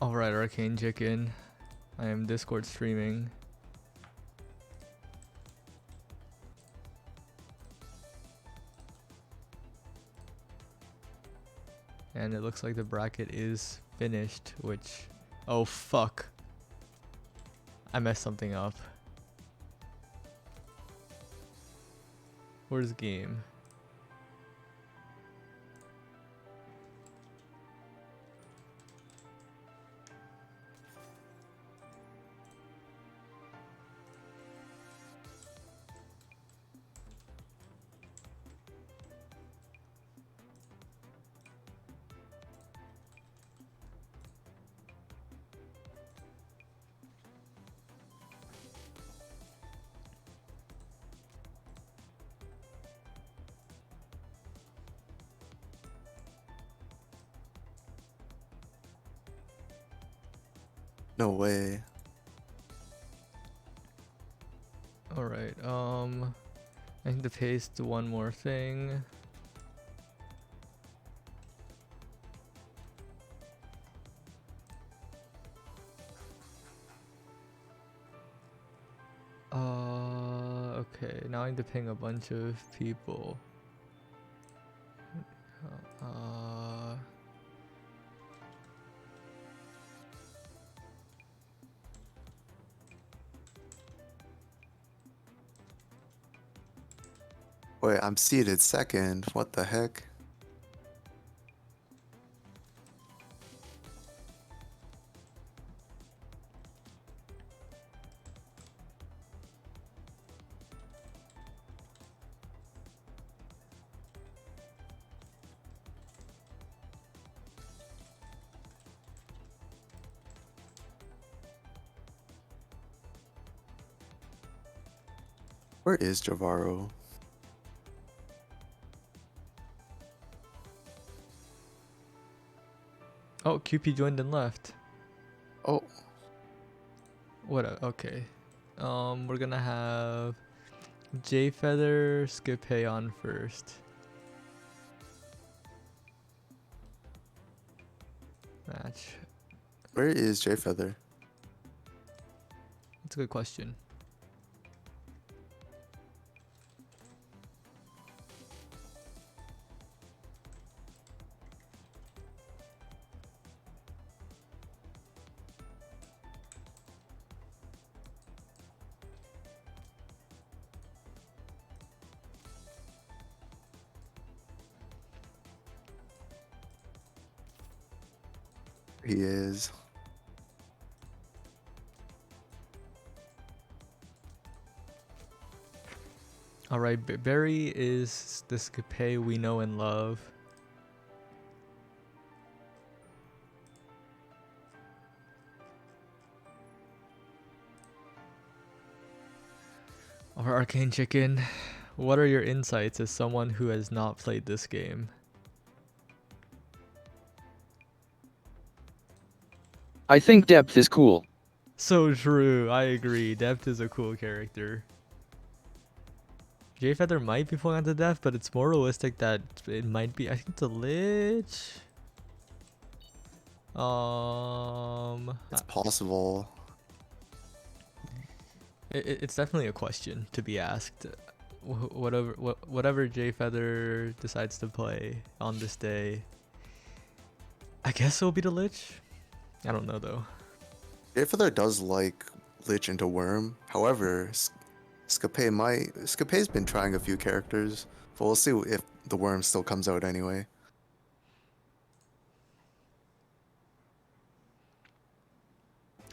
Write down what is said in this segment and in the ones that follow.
Alright, Arcane Chicken. I am Discord streaming. And it looks like the bracket is finished, which... Oh, fuck. I messed something up. Where's game? No way. Alright, I need to paste one more thing. Okay, now I need to ping a bunch of people. Wait, I'm seated second. What the heck? Where is Javaro? Oh, QP joined and left. Oh, Okay. We're gonna have J Feather Skipay on first. Match. where is J Feather? That's a good question. He is. Alright, Barry is the Skipay we know and love. Or Arcane Chicken, what are your insights as someone who has not played this game? I think depth is cool. So true, I agree. Depth is a cool character. J Feather might be pulling onto Depth, but it's more realistic that it might be. I think the Lich. It's possible. It's definitely a question to be asked. Whatever J Feather decides to play on this day, I guess it'll be the Lich. I don't know though. J Feather does like Lich into Worm. However, Scapay's been trying a few characters, but we'll see if the Worm still comes out anyway.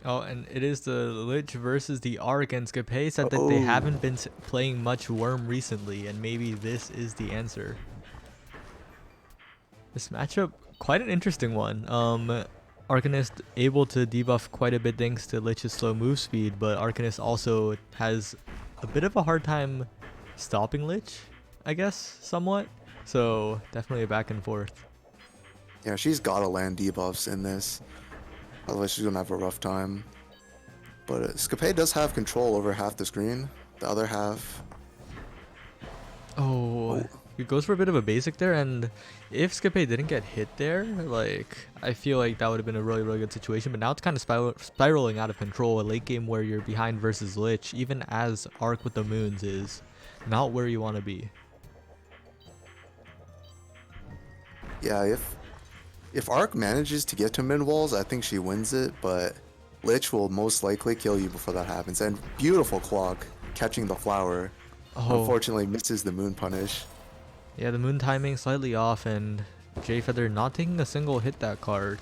Oh, and it is the Lich versus the Arc, and Scapay said that they haven't been playing much Worm recently, and maybe this is the answer. This matchup, quite an interesting one. Arcanist able to debuff quite a bit thanks to Lich's slow move speed, but Arcanist also has a bit of a hard time stopping Lich, I guess, somewhat. So definitely a back and forth. Yeah, she's gotta land debuffs in this. Otherwise, she's gonna have a rough time. But Scapay does have control over half the screen. The other half. Oh, It goes for a bit of a basic there, and if Scape didn't get hit there, like, I feel like that would have been a really, really good situation. But now it's kind of spiraling out of control. A late game where you're behind versus Lich, even as Arc with the Moons, is not where you want to be. Yeah, if Arc manages to get to mid walls, I think she wins it, but Lich will most likely kill you before that happens. And beautiful clock catching the flower. Oh, Unfortunately misses the moon punish. yeah, the Moon timing slightly off, and Jfeather not taking a single hit that card.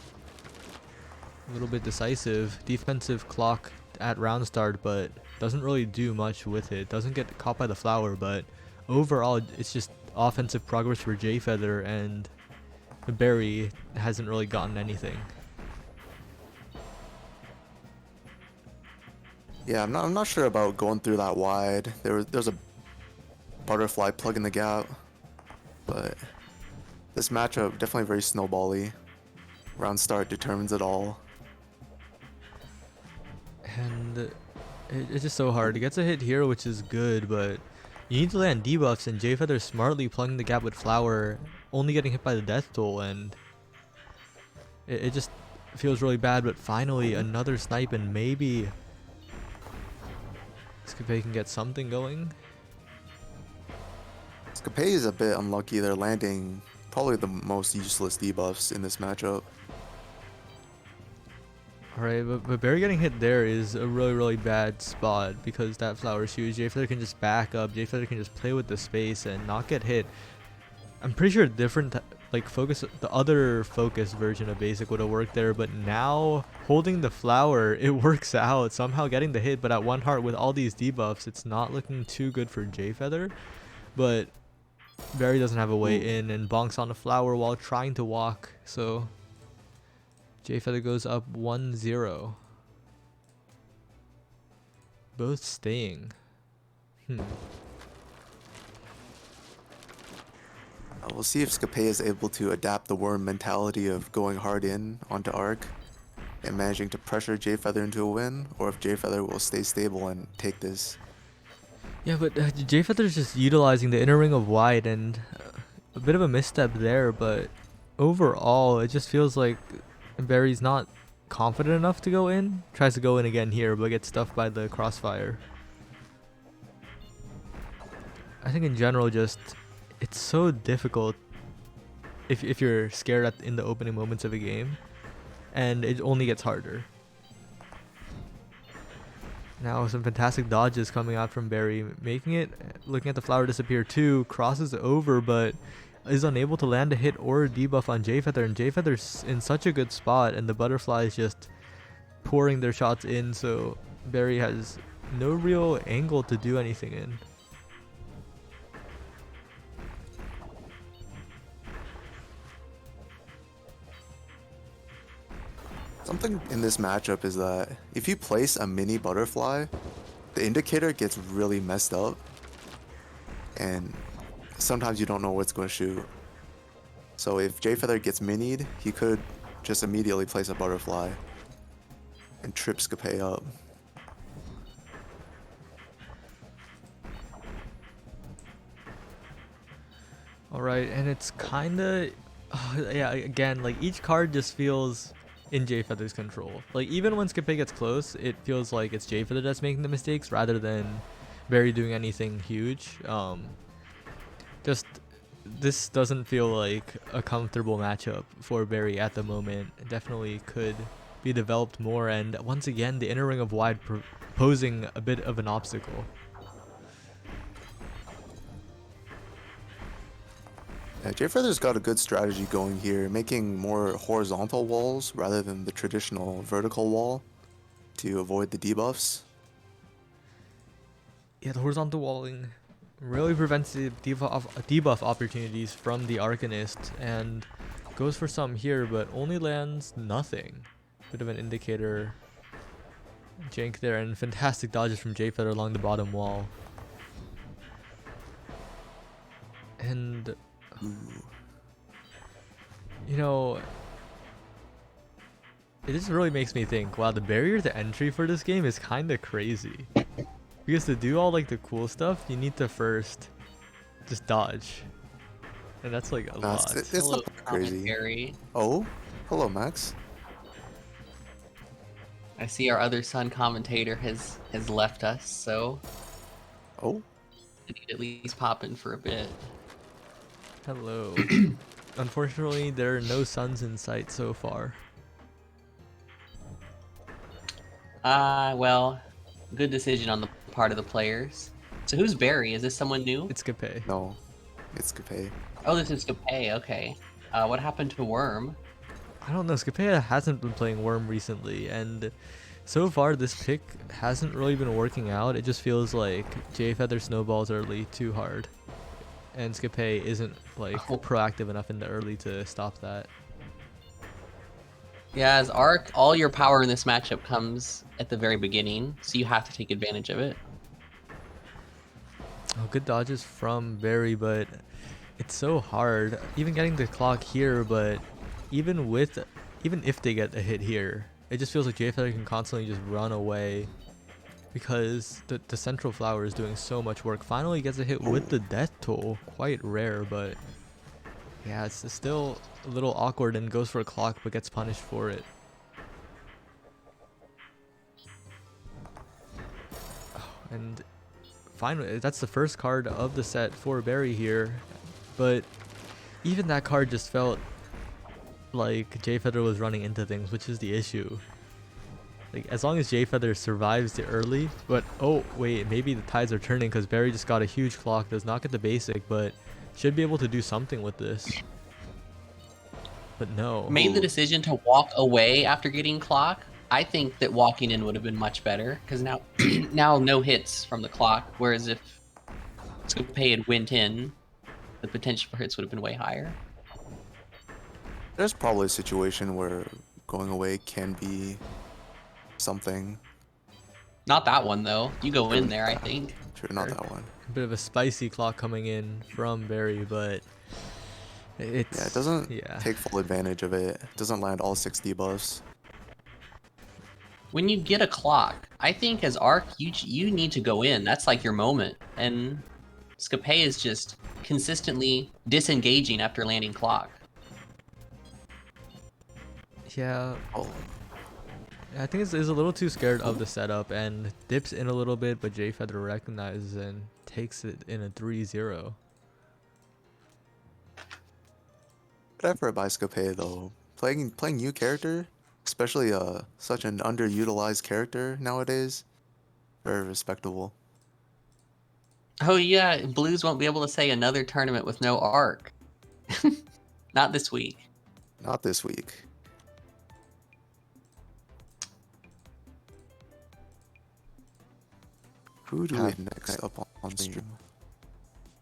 A little bit decisive. Defensive clock at round start, but doesn't really do much with it. Doesn't get caught by the flower, but overall, it's just offensive progress for Jfeather, and the Barry hasn't really gotten anything. Yeah, I'm not sure about going through that wide. There's a butterfly plug in the gap, but this matchup definitely very snowbally. Round start determines it all. And it's just so hard. It gets a hit here, which is good, but you need to land debuffs, and Jfeather smartly plugging the gap with Flower, only getting hit by the Death Toll, and it just feels really bad. But finally, another snipe, and maybe Scape can get something going. Scape is a bit unlucky. They're landing probably the most useless debuffs in this matchup. Alright, but Barry getting hit there is a really, really bad spot because that flower is huge. Jfeather can just back up. Jfeather can just play with the space and not get hit. I'm pretty sure the other focus version of basic would have worked there, but now holding the flower, it works out. Somehow getting the hit, but at 1 heart with all these debuffs, it's not looking too good for Jfeather. But Barry doesn't have a way in and bonks on the flower while trying to walk, so Jfeather goes up 1-0. Both staying. We'll see if Scape is able to adapt the worm mentality of going hard in onto Arc and managing to pressure Jfeather into a win, or if Jfeather will stay stable and take this. Yeah, but Jfeather's just utilizing the inner ring of wide, and a bit of a misstep there, but overall it just feels like Barry's not confident enough to go in. Tries to go in again here, but gets stuffed by the crossfire. I think in general, just it's so difficult if you're scared in the opening moments of a game, and it only gets harder. Now some fantastic dodges coming out from Barry, making it, looking at the flower disappear too, crosses over, but is unable to land a hit or a debuff on Jfeather, and Jfeather's in such a good spot, and the butterflies just pouring their shots in, so Barry has no real angle to do anything in. Something in this matchup is that if you place a mini butterfly, the indicator gets really messed up, and sometimes you don't know what's going to shoot. So if Jfeather gets minied, he could just immediately place a butterfly and trip Scape up. Alright, and it's kinda yeah, again, like each card just feels in Jfeather's control. Like even when Scape gets close, it feels like it's Jfeather that's making the mistakes rather than Barry doing anything huge. Just this doesn't feel like a comfortable matchup for Barry at the moment. It definitely could be developed more, and once again the inner ring of wide posing a bit of an obstacle. Yeah, Jfeather's got a good strategy going here, making more horizontal walls rather than the traditional vertical wall to avoid the debuffs. Yeah, the horizontal walling really prevents the debuff opportunities from the Arcanist, and goes for some here, but only lands nothing. Bit of an indicator jank there, and fantastic dodges from Jfeather along the bottom wall. And you know, it just really makes me think, wow, the barrier to entry for this game is kind of crazy. Because to do all like the cool stuff, you need to first just dodge. and that's like a Nah, lot. it's Hello, not that crazy. commentary. Oh, hello, Max. I see our other son commentator has left us, so Oh, I need to at least pop in for a bit. Hello. Unfortunately, there are no suns in sight so far. Well, good decision on the part of the players. So who's Barry? Is this someone new? It's Capet. no. It's Capet. Oh, this is Capay, okay. What happened to Worm? I don't know. Scapea hasn't been playing Worm recently, and so far this pick hasn't really been working out. It just feels like J Feather snowballs early too hard, and Scapea isn't like Oh. proactive enough in the early to stop that. Yeah, as Arc, all your power in this matchup comes at the very beginning, so you have to take advantage of it. Oh, good dodges from Barry, but it's so hard. Even getting the clock here, but even if they get a hit here, it just feels like J Feather can constantly just run away because the central flower is doing so much work. Finally gets a hit with the death toll. Quite rare, but yeah, it's still a little awkward and goes for a clock but gets punished for it. And finally, that's the first card of the set for Barry here, but even that card just felt like J Feather was running into things, which is the issue. Like, as long as J Feather survives the early, but oh wait, maybe the tides are turning because Barry just got a huge clock, does not get the basic, but should be able to do something with this. But no. Made the decision to walk away after getting clock. I think that walking in would have been much better, because now now no hits from the clock, whereas if Scapay had went in, the potential for hits would have been way higher. There's probably a situation where going away can be something. Not that one, though. You go in there, I think. Sure, not that one. A bit of a spicy clock coming in from Barry, but it's Yeah, it doesn't yeah. take full advantage of it. It doesn't land all 6 debuffs. When you get a clock, I think as Arc, you need to go in. That's like your moment. And Scapay is just consistently disengaging after landing clock. Yeah, Oh, I think it's a little too scared of the setup and dips in a little bit, but J Feather recognizes and takes it in a 3-0. good effort by Scapé though. Playing new character, especially such an underutilized character nowadays, very respectable. Oh yeah, Blues won't be able to say another tournament with no Arc. Not this week. Not this week. Who do we have next up on stream?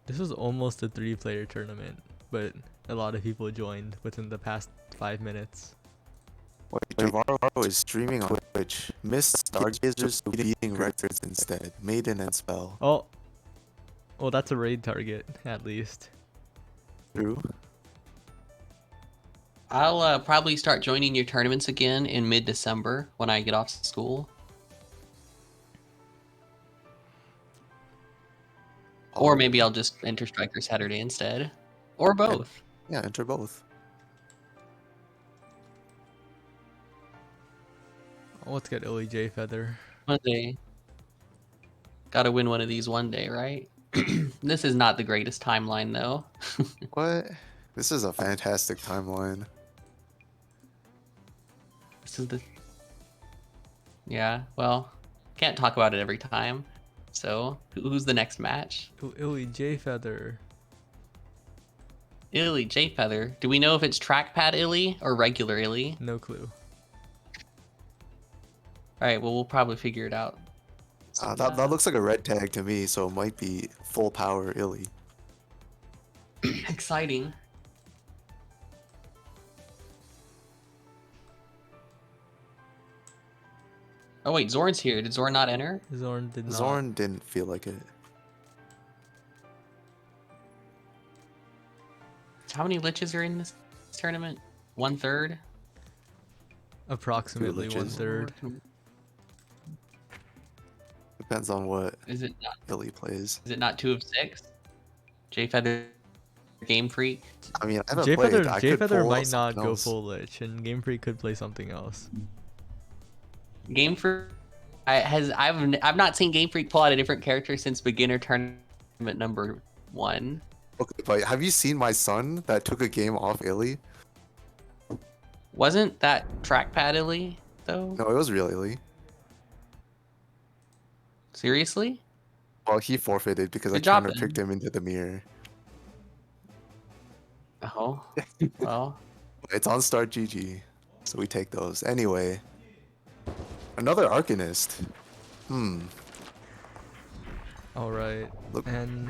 This was almost a 3-player tournament, but a lot of people joined within the past 5 minutes. Wait, Javaro is streaming on Twitch. Missed Stargazers beating records instead. Maiden and Spell. Oh, well, that's a raid target at least. True. I'll probably start joining your tournaments again in mid-December when I get off school. Or maybe I'll just enter Striker Saturday instead. Or both. Yeah, enter both. Oh, let's get Illy J Feather. One day. Gotta win one of these one day, right? This is not the greatest timeline, though. What? This is a fantastic timeline. This is the... Yeah, well, can't talk about it every time. So, who's the next match? Oh, Illy J Feather. Illy, J Feather. Do we know if it's trackpad Illy or regular Illy? No clue. Alright, well, we'll probably figure it out. That looks like a red tag to me, so it might be full power Illy. Exciting. Oh wait, Zorn's here. Did Zorn not enter? Zorn did not. Zorn didn't feel like it. How many liches are in this tournament? 1/3? Approximately Privileges. 1/3. Depends on what Is it not? Illy plays. Is it not 2 of 6? J Feather Game Freak. I mean, I haven't played. I could Feather pull might not something go else. full Lich, and Game Freak could play something else. Game Freak I've not seen Game Freak pull out a different character since beginner tournament number 1. Okay, but have you seen my son that took a game off Illy? Wasn't that trackpad Illy though? No, it was real Illy. Seriously? Well, he forfeited because I Good job, counter then. picked him into the mirror. Oh, well. It's on Start GG, so we take those. Anyway, another Arcanist. All right, Look. and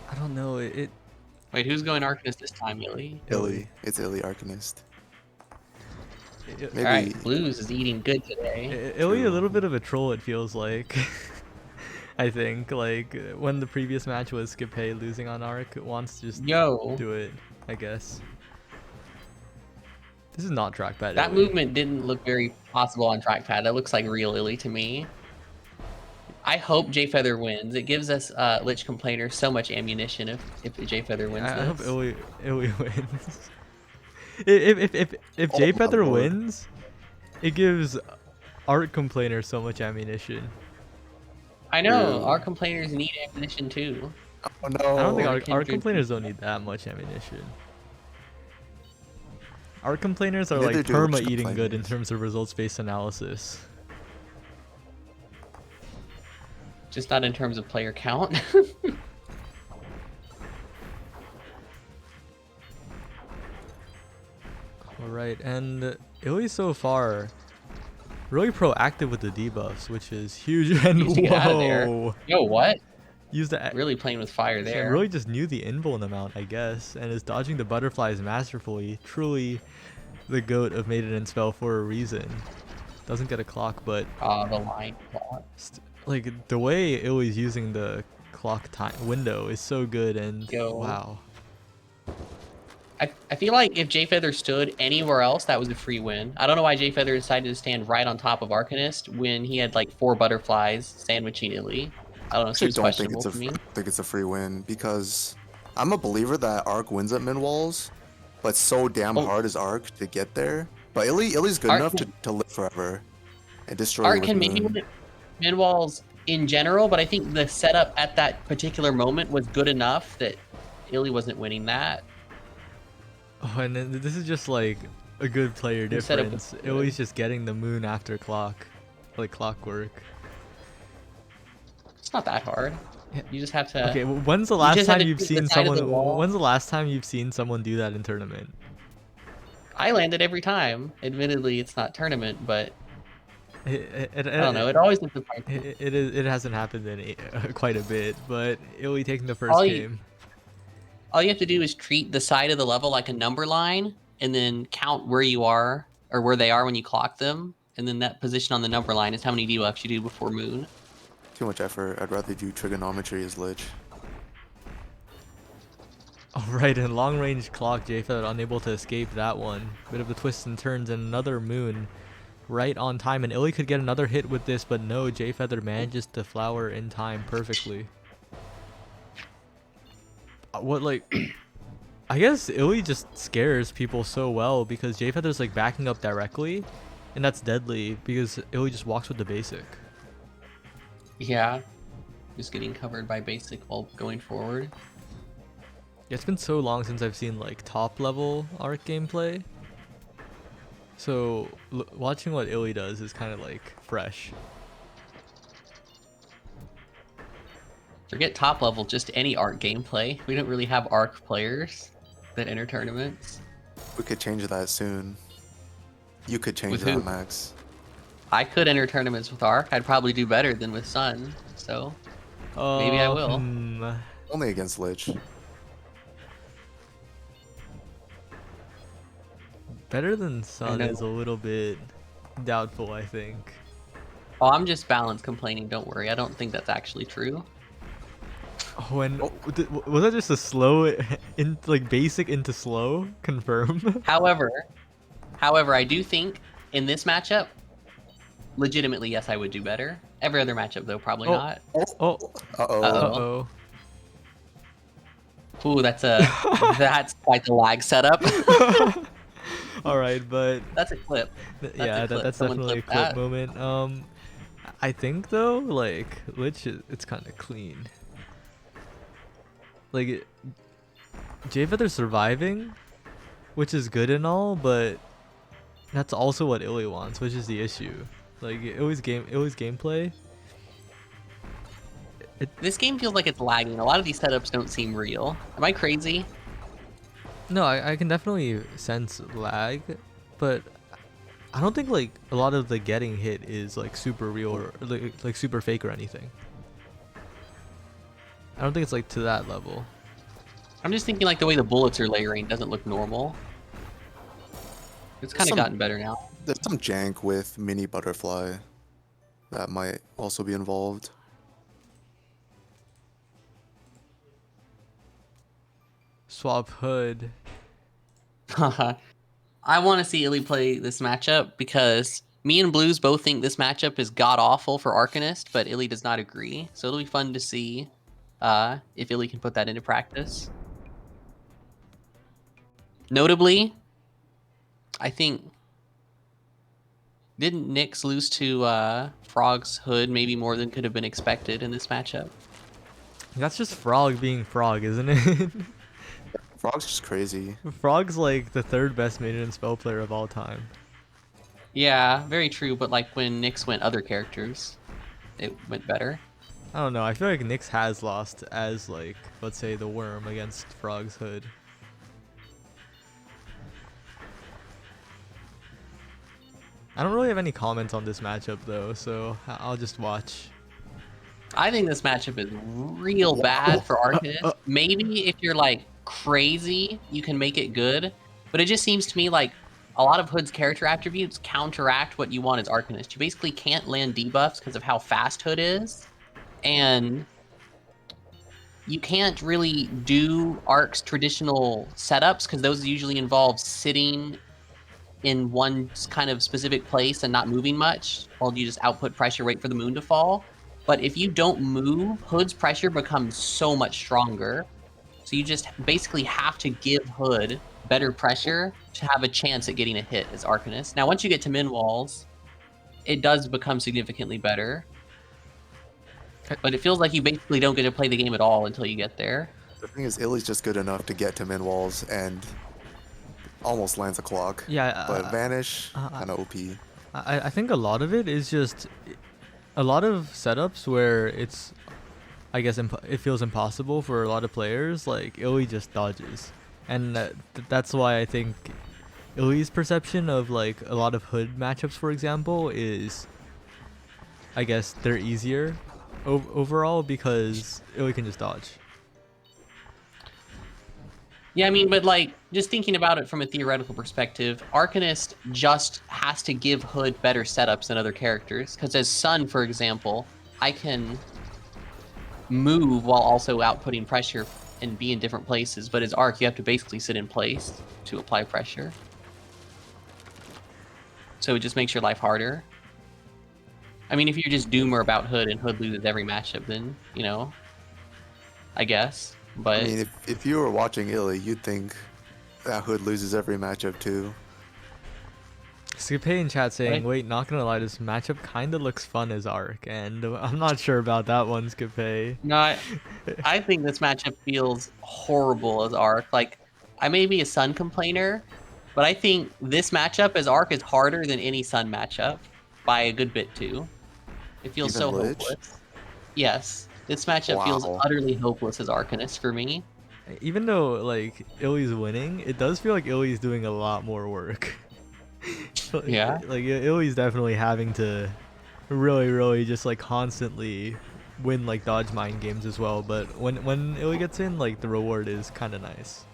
I don't know it. Wait, who's going Arcanist this time, Illy? Illy. It's Illy Arcanist. Maybe. Alright, Blues is eating good today. Illy a little bit of a troll, it feels like. I think like when the previous match was Skip Hay losing on Arc, wants to just do it. I guess. This is not trackpad. That Illy. movement didn't look very possible on trackpad. That looks like real Illy to me. I hope J Feather wins. It gives us Lich Complainer so much ammunition if J Feather wins. I hope this. Illy wins. If J Feather Lord. wins, it gives Art Complainer so much ammunition. I know, True. our complainers need ammunition too. Oh no. I don't think Or our Kindred. complainers don't need that much ammunition. Our complainers are Neither like do perma Lich eating good in complainers. terms of results-based analysis. Just not in terms of player count. Alright, and Illy so far really proactive with the debuffs, which is huge. And Needs to get out of there. whoa! Yo, what? Use the Really playing with fire there. really just knew the invuln amount, I guess, and is dodging the butterflies masterfully. Truly the goat of Maiden and Spell for a reason. Doesn't get a clock, but The line clock. like the way Illy's using the clock time window is so good, and Yo. wow. I feel like if J Feather stood anywhere else, that was a free win. I don't know why J Feather decided to stand right on top of Arcanist when he had like 4 butterflies sandwiching Illy. I don't know, I actually seems don't think questionable it's to me. I think it's a free win because I'm a believer that Arc wins at min walls, but so damn Oh. hard is Arc to get there. But Illy's good Arc enough can- to live forever and destroy Art you with can maybe Moon. win mid walls in general, but I think the setup at that particular moment was good enough that Illy wasn't winning that. Oh, and then this is just like a good player The setup difference. was Illy's just getting the moon after clock, like clockwork. It's not that hard. Yeah. You just have to. Okay, when's the last just have time to you've keep the seen side of the someone? wall. When's the last time you've seen someone do that in tournament? I landed every time. Admittedly, it's not tournament, but I I don't know. It always disappoints me. It hasn't happened in quite a bit, but Illy taking the first All you- game. All you have to do is treat the side of the level like a number line, and then count where you are or where they are when you clock them, and then that position on the number line is how many debuffs you do before moon. Too much effort. I'd rather do trigonometry as Lich. Alright, in long range clock, J-Feather unable to escape that one. Bit of a twist and turns, and another moon right on time, and Illy could get another hit with this, but no, J-Feather manages to flower in time perfectly. What, like, I guess Illy just scares people so well because J-Feather's like backing up directly, and that's deadly because Illy just walks with the basic. Yeah, just getting covered by basic while going forward. Yeah, it's been so long since I've seen like top level Arc gameplay. So watching what Illy does is kind of like fresh. Forget top level, just any Arc gameplay. We don't really have Arc players that enter tournaments. We could change that soon. You could change With that, who? Max. I could enter tournaments with Arc. I'd probably do better than with Sun. So maybe I will. Only against Lich. Better than Sun know. is a little bit doubtful, I think. Oh, I'm just balance complaining. Don't worry. I don't think that's actually true. When was that just a slow in like basic into slow confirm? However, I do think in this matchup, legitimately, yes, I would do better. Every other matchup, though, probably Oh. not. Oh, Uh-oh. uh-oh. Ooh, that's quite the lag setup. All right, but That's a clip. That's a yeah, clip. that's Someone definitely a clipped clip that. moment. I think though, like Lich, it's kind of clean. Like Jayfeather's surviving, which is good and all, but that's also what Illy wants, which is the issue. Like Illy's gameplay. This game feels like it's lagging. A lot of these setups don't seem real. Am I crazy? No, I can definitely sense lag, but I don't think like a lot of the getting hit is like super real or like super fake or anything. I don't think it's like to that level. I'm just thinking like the way the bullets are layering doesn't look normal. It's kind of Some gotten better now. there's some jank with mini butterfly that might also be involved. Swap hood. I want to see Illy play this matchup because me and Blues both think this matchup is god awful for Arcanist, but Illy does not agree. So it'll be fun to see if Illy can put that into practice. Notably, I think didn't Nyx lose to Frog's hood maybe more than could have been expected in this matchup? That's just Frog being Frog, isn't it? Frog's just crazy. Frog's like the third best maiden and spell player of all time. Yeah, very true. But like when Nyx went other characters, it went better. I don't know. I feel like Nyx has lost as like, let's say, the worm against Frog's hood. I don't really have any comments on this matchup though, so I'll just watch. I think this matchup is real bad for Arcanist. Maybe if you're like crazy, you can make it good. But it just seems to me like a lot of Hood's character attributes counteract what you want as Arcanist. You basically can't land debuffs because of how fast Hood is. And you can't really do Arc's traditional setups because those usually involve sitting in one kind of specific place and not moving much, while you just output pressure, wait for the moon to fall. But if you don't move, Hood's pressure becomes so much stronger. So you just basically have to give Hood better pressure to have a chance at getting a hit as Arcanist. Now, once you get to min walls, it does become significantly better. But it feels like you basically don't get to play the game at all until you get there. The thing is, Illy's just good enough to get to min walls and almost lands a clock. Yeah, But Vanish, kind of OP. I think a lot of it is just a lot of setups where it's, I guess, it feels impossible for a lot of players. Like Illy just dodges, and that's why I think Illy's perception of like a lot of hood matchups, for example, is, I guess, they're easier overall because Illy can just dodge. Yeah, I mean, but like, just thinking about it from a theoretical perspective, Arcanist just has to give Hood better setups than other characters. Because as Sun, for example, I can move while also outputting pressure and be in different places. But as Arc, you have to basically sit in place to apply pressure. So it just makes your life harder. I mean, if you're just Doomer about Hood and Hood loses every matchup, then, you know, I guess. But I mean, if you were watching Illy, you'd think that Hood loses every matchup too. Skipe in chat saying, Right. wait, not gonna lie, this matchup kinda looks fun as Arc, and I'm not sure about that one, Skipe. no, I think this matchup feels horrible as Arc. Like, I may be a Sun complainer, but I think this matchup as Arc is harder than any Sun matchup by a good bit too. It feels Even so Lich? hopeless. Yes, this matchup feels Wow. utterly hopeless as Arcanist for me. Even though like Illy's winning, it does feel like Illy's doing a lot more work. Yeah. Like Illy's definitely having to really just like constantly win like dodge mind games as well. But when Illy gets in, like the reward is kind of nice.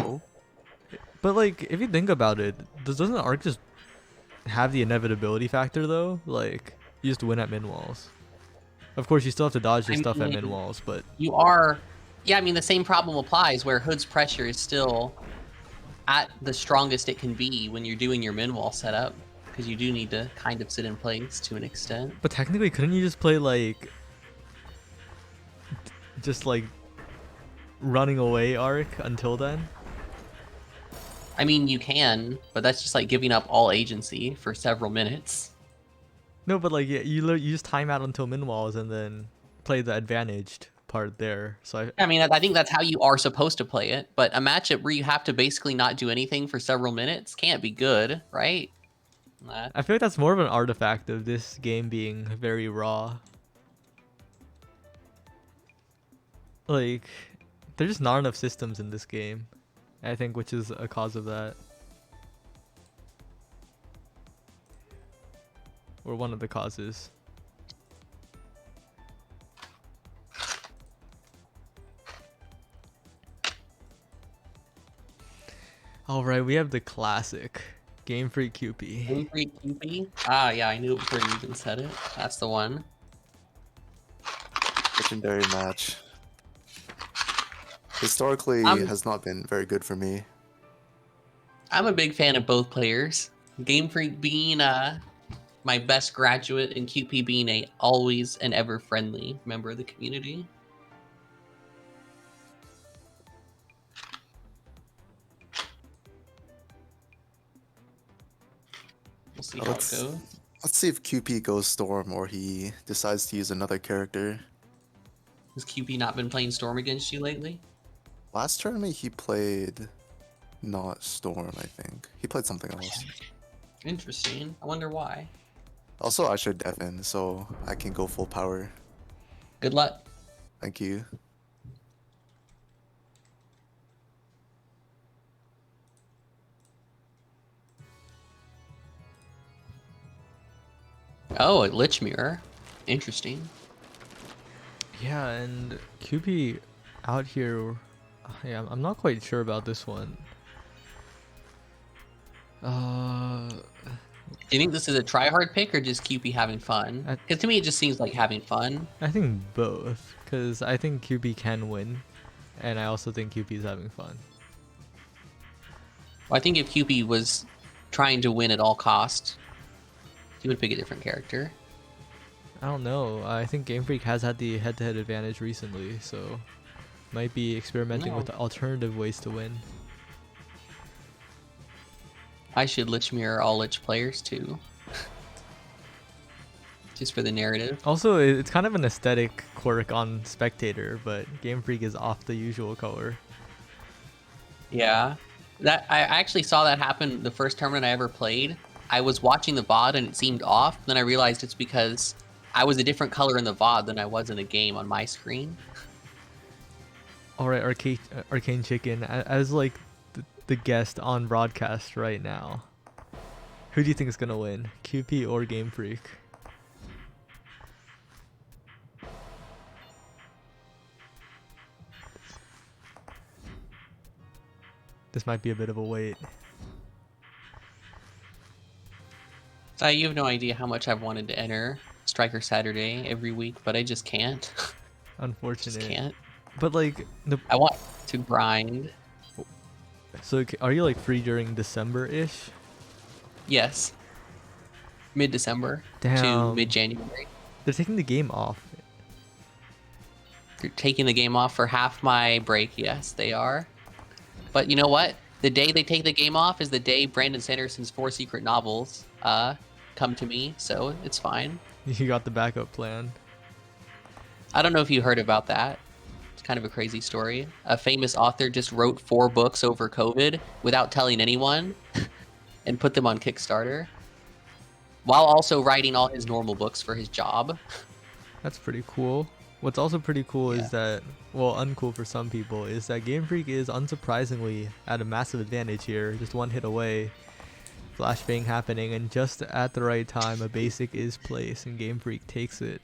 Oh. But like if you think about it, doesn't Arc just have the inevitability factor though? Like you just win at min walls. Of course, you still have to dodge your I stuff at mean, min walls, but You are, yeah, I mean, the same problem applies where Hood's pressure is still at the strongest it can be when you're doing your min wall setup, because you do need to kind of sit in place to an extent. technically, couldn't you just play like just like running away arc until then? I mean, you can, but that's just like giving up all agency for several minutes. No, but like you just time out until min walls and then play the advantaged part there. So I mean, I think that's how you are supposed to play it, but a matchup where you have to basically not do anything for several minutes can't be good, right? I feel like that's more of an artifact of this game being very raw. Like, there's just not enough systems in this game, I think, which is a cause of that. Or one of the causes. Alright, we have the classic Game Freak QP. Game Freak QP? Ah, yeah, I knew it before you even said it. That's the one. Legendary match. Historically, has not been very good for me. I'm a big fan of both players. Game Freak being my best graduate, and QP being a always and ever friendly member of the community. We'll see how it goes. Let's see if QP goes Storm or he decides to use another character. Has QP not been playing Storm against you lately? Last tournament he played not Storm, I think. He played something else. Interesting. I wonder why. Also, I should Devin, so I can go full power. Good luck. Thank you. Oh, a Lich Mirror. Interesting. Yeah, and QP out here, yeah, I'm not quite sure about this one. Do you think this is a try-hard pick or just QP having fun? Because to me, it just seems like having fun. I think both, because I think QP can win, and I also think QP is having fun. Well, I think if QP was trying to win at all costs, he would pick a different character. I don't know. I think Game Freak has had the head-to-head advantage recently, so might be experimenting with alternative ways to win. I should Lich Mirror all Lich players too. Just for the narrative. Also, it's kind of an aesthetic quirk on Spectator, but Game Freak is off the usual color. Yeah. That I actually saw that happen the first tournament I ever played. I was watching the VOD and it seemed off, then I realized it's because I was a different color in the VOD than I was in the game on my screen. Alright, Arcane Chicken, as like the guest on broadcast right now, who do you think is gonna win, QP or Game Freak? This might be a bit of a wait. You have no idea how much I've wanted to enter Striker Saturday every week, but I just can't. Unfortunate. Just can't. But like I want to grind. So are you like free during December-ish? Yes. Mid-December to Damn. mid-January. They're taking the game off. They're taking the game off for half my break. Yes, they are. But you know what? The day they take the game off is the day Brandon Sanderson's 4 secret novels come to me, so it's fine. You got the backup plan. I don't know if you heard about that. It's kind of a crazy story. A famous author just wrote 4 books over COVID without telling anyone and put them on Kickstarter, while also writing all his normal books for his job. That's pretty cool. What's also pretty cool is that, well, uncool for some people, is that Game Freak is unsurprisingly at a massive advantage here, just one hit away. Flashbang happening, and just at the right time, a basic is placed, and Game Freak takes it.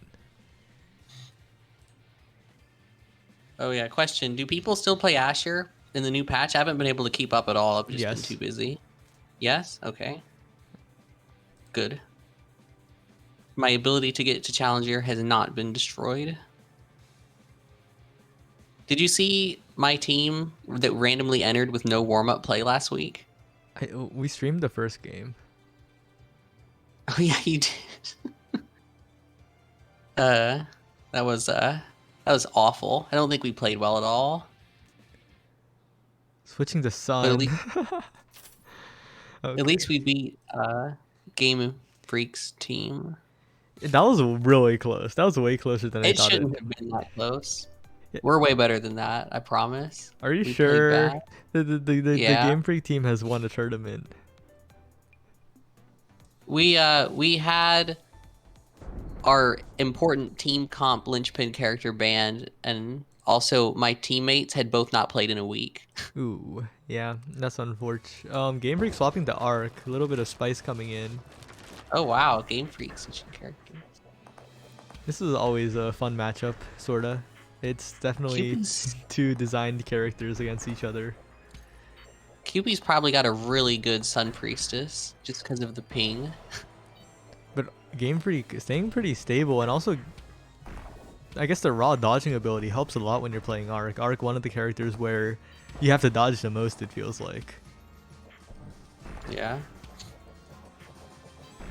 Oh yeah, question. Do people still play Asher in the new patch? I haven't been able to keep up at all. I've just been too busy. Yes? Okay. Good. My ability to get to Challenger has not been destroyed. Did you see my team that randomly entered with no warm-up play last week? We streamed the first game. Oh yeah, you did. That was That was awful. I don't think we played well at all. Switching to But Sun. at least we beat Game Freak's team. That was really close. That was way closer than I It thought it. shouldn't have been that close. Yeah. We're way better than that, I promise. Are you We played sure? bad. The Yeah. Game Freak team has won a tournament. We had our important team comp linchpin character banned, and also my teammates had both not played in a week. Ooh, yeah, that's unfortunate. Game Freak swapping to Arc. A little bit of spice coming in. Oh wow, Game Freak switching characters. This is always a fun matchup, sorta. It's definitely Cupid's, two designed characters against each other. Cupid's probably got a really good Sun Priestess just because of the ping. But Game Freak is staying pretty stable, and also, I guess the raw dodging ability helps a lot when you're playing Arc. Arc, one of the characters where you have to dodge the most, it feels like. Yeah.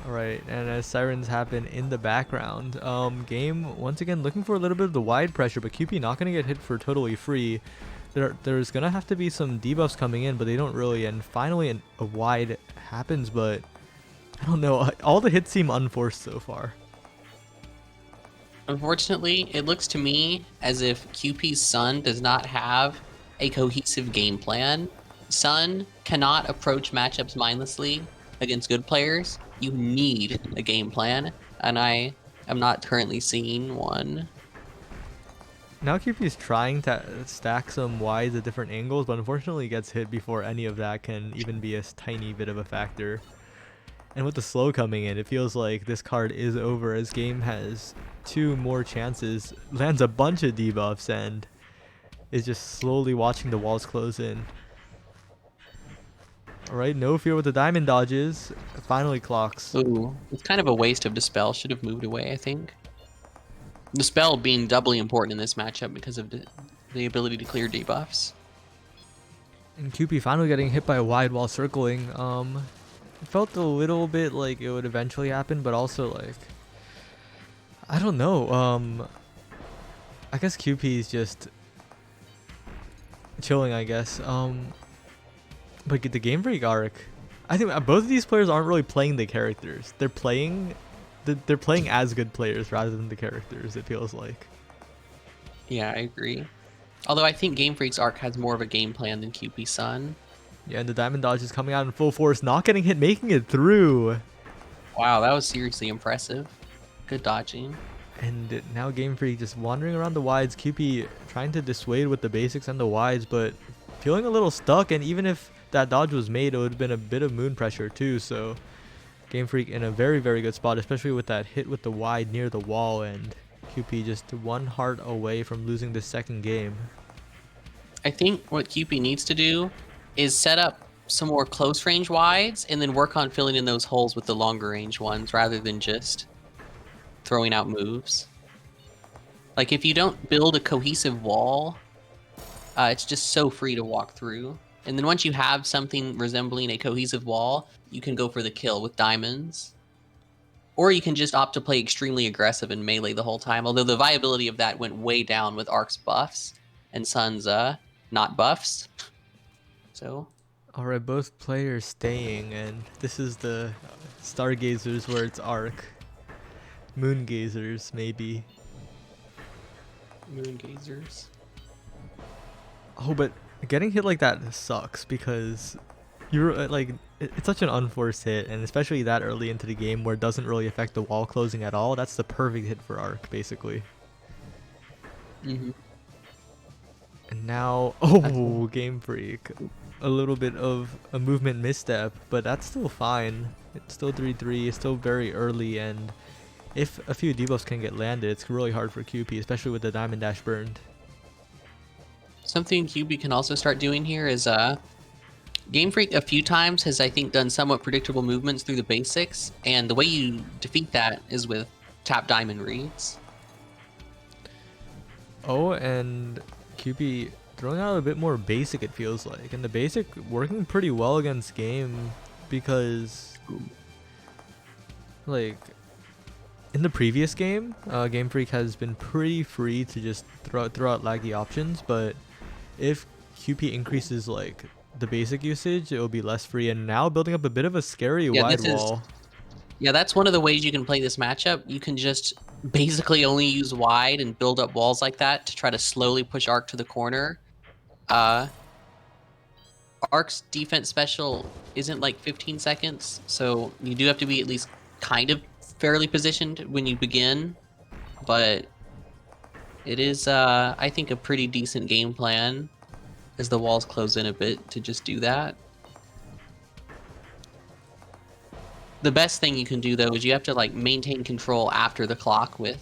Alright, and as sirens happen in the background, Game once again looking for a little bit of the wide pressure, but QP not going to get hit for totally free. There's going to have to be some debuffs coming in, but they don't really, and finally a wide happens, but I don't know, all the hits seem unforced so far. Unfortunately, it looks to me as if QP's Sun does not have a cohesive game plan. Sun cannot approach matchups mindlessly against good players. You need a game plan, and I am not currently seeing one. Now QP is trying to stack some wides at different angles, but unfortunately gets hit before any of that can even be a tiny bit of a factor. And with the slow coming in, it feels like this card is over as Game has two more chances, lands a bunch of debuffs, and is just slowly watching the walls close in. Alright, no fear with the diamond dodges. Finally clocks. Ooh, it's kind of a waste of Dispel. Should have moved away, I think. Dispel being doubly important in this matchup because of the ability to clear debuffs. And QP finally getting hit by a wide while circling. It felt a little bit like it would eventually happen, but also like, I don't know. I guess QP is just chilling, I guess. But the Game Freak Arc, I think both of these players aren't really playing the characters. They're playing as good players rather than the characters, it feels like. Yeah, I agree. Although I think Game Freak's Arc has more of a game plan than QP Sun. Yeah, and the diamond dodge is coming out in full force, not getting hit, making it through. Wow, that was seriously impressive. Good dodging. And now Game Freak just wandering around the wides. QP trying to dissuade with the basics and the wides, but feeling a little stuck. And even if that dodge was made, it would have been a bit of moon pressure too. So Game Freak in a very, very good spot, especially with that hit with the wide near the wall. And QP just one heart away from losing this second game. I think what QP needs to do is set up some more close range wides and then work on filling in those holes with the longer range ones rather than just throwing out moves. Like if you don't build a cohesive wall, it's just so free to walk through. And then once you have something resembling a cohesive wall, you can go for the kill with diamonds. Or you can just opt to play extremely aggressive and melee the whole time, although the viability of that went way down with Arc's buffs and Sun's not buffs. So, Alright, both players staying, and this is the Stargazers where it's Arc. Moongazers, maybe. Moongazers. Oh, but getting hit like that sucks because you're like, it's such an unforced hit, and especially that early into the game where it doesn't really affect the wall closing at all. That's the perfect hit for Arc, basically. Mm-hmm. And now, oh, Game Freak. A little bit of a movement misstep, but that's still fine. It's still 3-3, it's still very early, and if a few debuffs can get landed, it's really hard for QP, especially with the Diamond Dash burned. Something QB can also start doing here is Game Freak a few times has, I think, done somewhat predictable movements through the basics, and the way you defeat that is with tap diamond reads. Oh, and QP throwing out a bit more basic, it feels like, and the basic working pretty well against Game because like in the previous game, Game Freak has been pretty free to just throw out laggy options, but if QP increases like the basic usage, it will be less free, and now building up a bit of a scary Yeah, wide this is wall. Yeah, that's one of the ways you can play this matchup. You can just basically only use wide and build up walls like that to try to slowly push Arc to the corner. Arc's defense special isn't like 15 seconds, so you do have to be at least kind of fairly positioned when you begin. But it is, I think, a pretty decent game plan as the walls close in a bit to just do that. The best thing you can do though is you have to like maintain control after the clock with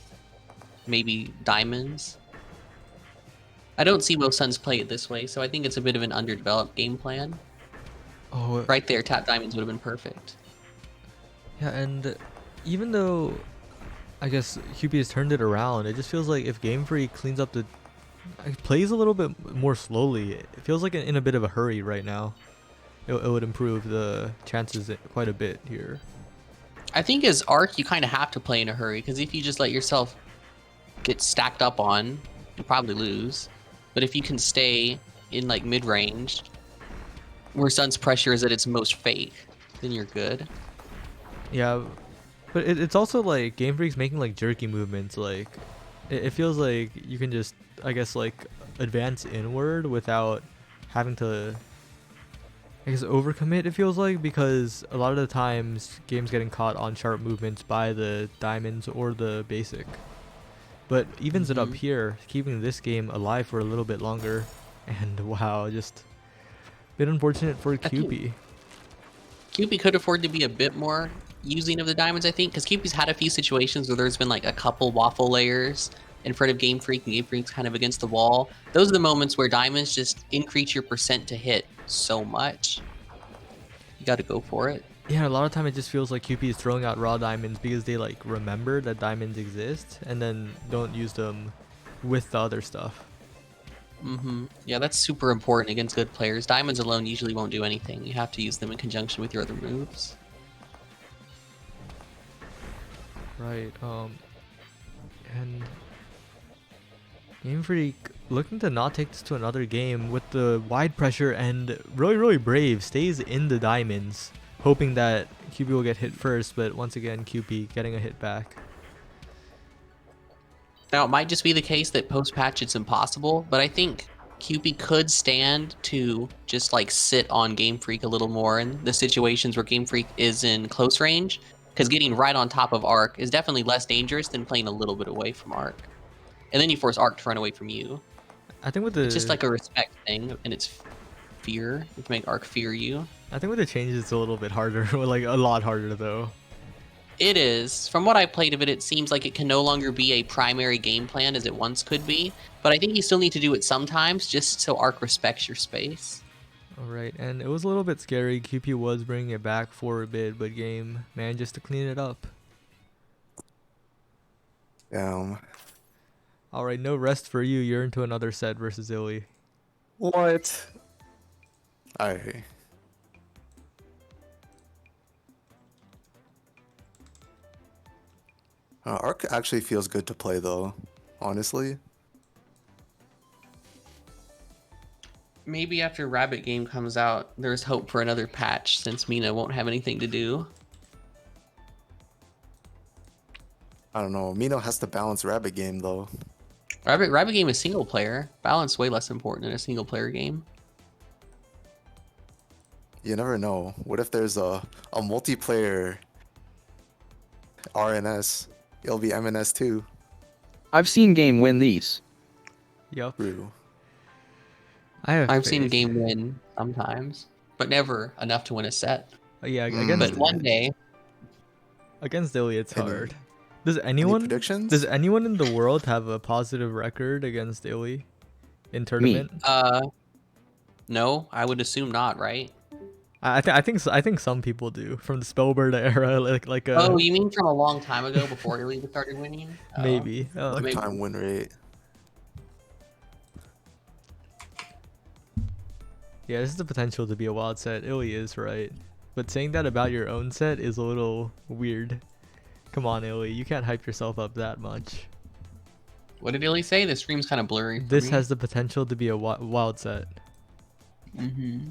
maybe diamonds. I don't see most Suns play it this way, so I think it's a bit of an underdeveloped game plan. Oh, Right there, tap diamonds would have been perfect. yeah, and even though I guess QP has turned it around, it just feels like if Game Freak cleans up the plays a little bit more slowly, it feels like in a bit of a hurry right now. It would improve the chances quite a bit here. I think as Arc, you kind of have to play in a hurry, because if you just let yourself get stacked up on, you'll probably lose. But if you can stay in like mid-range, where Sun's pressure is at its most fake, then you're good. Yeah, but it's also like Game Freak's making like jerky movements. Like it feels like you can just, I guess, like advance inward without having to, I guess, overcommit. It feels like, because a lot of the times games getting caught on sharp movements by the diamonds or the basic. But evens it up here, keeping this game alive for a little bit longer. And wow, just a bit unfortunate for QP. QP could afford to be a bit more using of the diamonds, I think, because QP's had a few situations where there's been like a couple waffle layers in front of Game Freak, and Game Freak's kind of against the wall. Those are the moments where diamonds just increase your percent to hit so much. You got to go for it. Yeah, a lot of time it just feels like QP is throwing out raw diamonds because they like remember that diamonds exist and then don't use them with the other stuff. Yeah, that's super important against good players. Diamonds alone usually won't do anything. You have to use them in conjunction with your other moves. Right. And Game Freak looking to not take this to another game with the wide pressure, and really brave, stays in the diamonds, hoping that QP will get hit first, but once again QP getting a hit back. Now, it might just be the case that post-patch it's impossible, but I think QP could stand to just like sit on Game Freak a little more in the situations where Game Freak is in close range, because getting right on top of Arc is definitely less dangerous than playing a little bit away from Arc. And then you force Arc to run away from you. I think with the It's just like a respect thing, and it's fear. You have to make Arc fear you. I think with the changes it's a little bit harder, like a lot harder though. It is. From what I played of it, it seems like it can no longer be a primary game plan as it once could be. But I think you still need to do it sometimes, just so Arc respects your space. Alright, and it was a little bit scary. QP was bringing it back for a bit, but game manages to clean it up. Damn. Alright, no rest for you. You're into another set versus Illy. What? Alright. Arc actually feels good to play though, honestly. Maybe after Rabbit Game comes out, there's hope for another patch, since Mina won't have anything to do. I don't know. Mino has to balance Rabbit Game though. Rabbit Game is single player. Balance way less important in a single player game. You never know. What if there's a multiplayer RNS? It'll be MNS too. I've seen game win these. Yup. True. I've seen a game win sometimes, but never enough to win a set. Yeah, But one day, against Illy it's Any- hard. Any predictions? Does anyone in the world have a positive record against Illy in tournament? no, I would assume not, right? I think some people do from the Spellbird era, like Oh, you mean from a long time ago before Illy started winning? Oh. maybe. Lifetime win rate. Yeah, this is the potential to be a wild set. Illy is right, but saying that about your own set is a little weird, Come on, Illy, you can't hype yourself up that much. What did Illy say? The stream's kind of blurry. For This me. has the potential to be a wild set. Mm-hmm.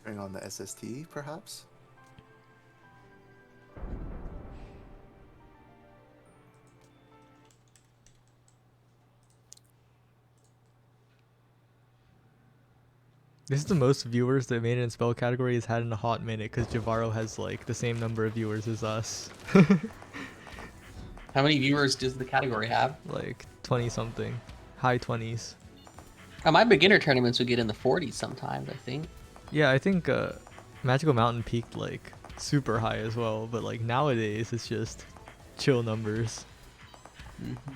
Bring on the SST, perhaps? This is the most viewers the Maiden and Spell category has had in a hot minute because Javaro has like the same number of viewers as us. How many viewers does the category have? Like 20 something. High 20s. My beginner tournaments would get in the 40s sometimes, I think. Yeah, I think Magical Mountain peaked like super high as well, but like nowadays it's just chill numbers. Mm-hmm.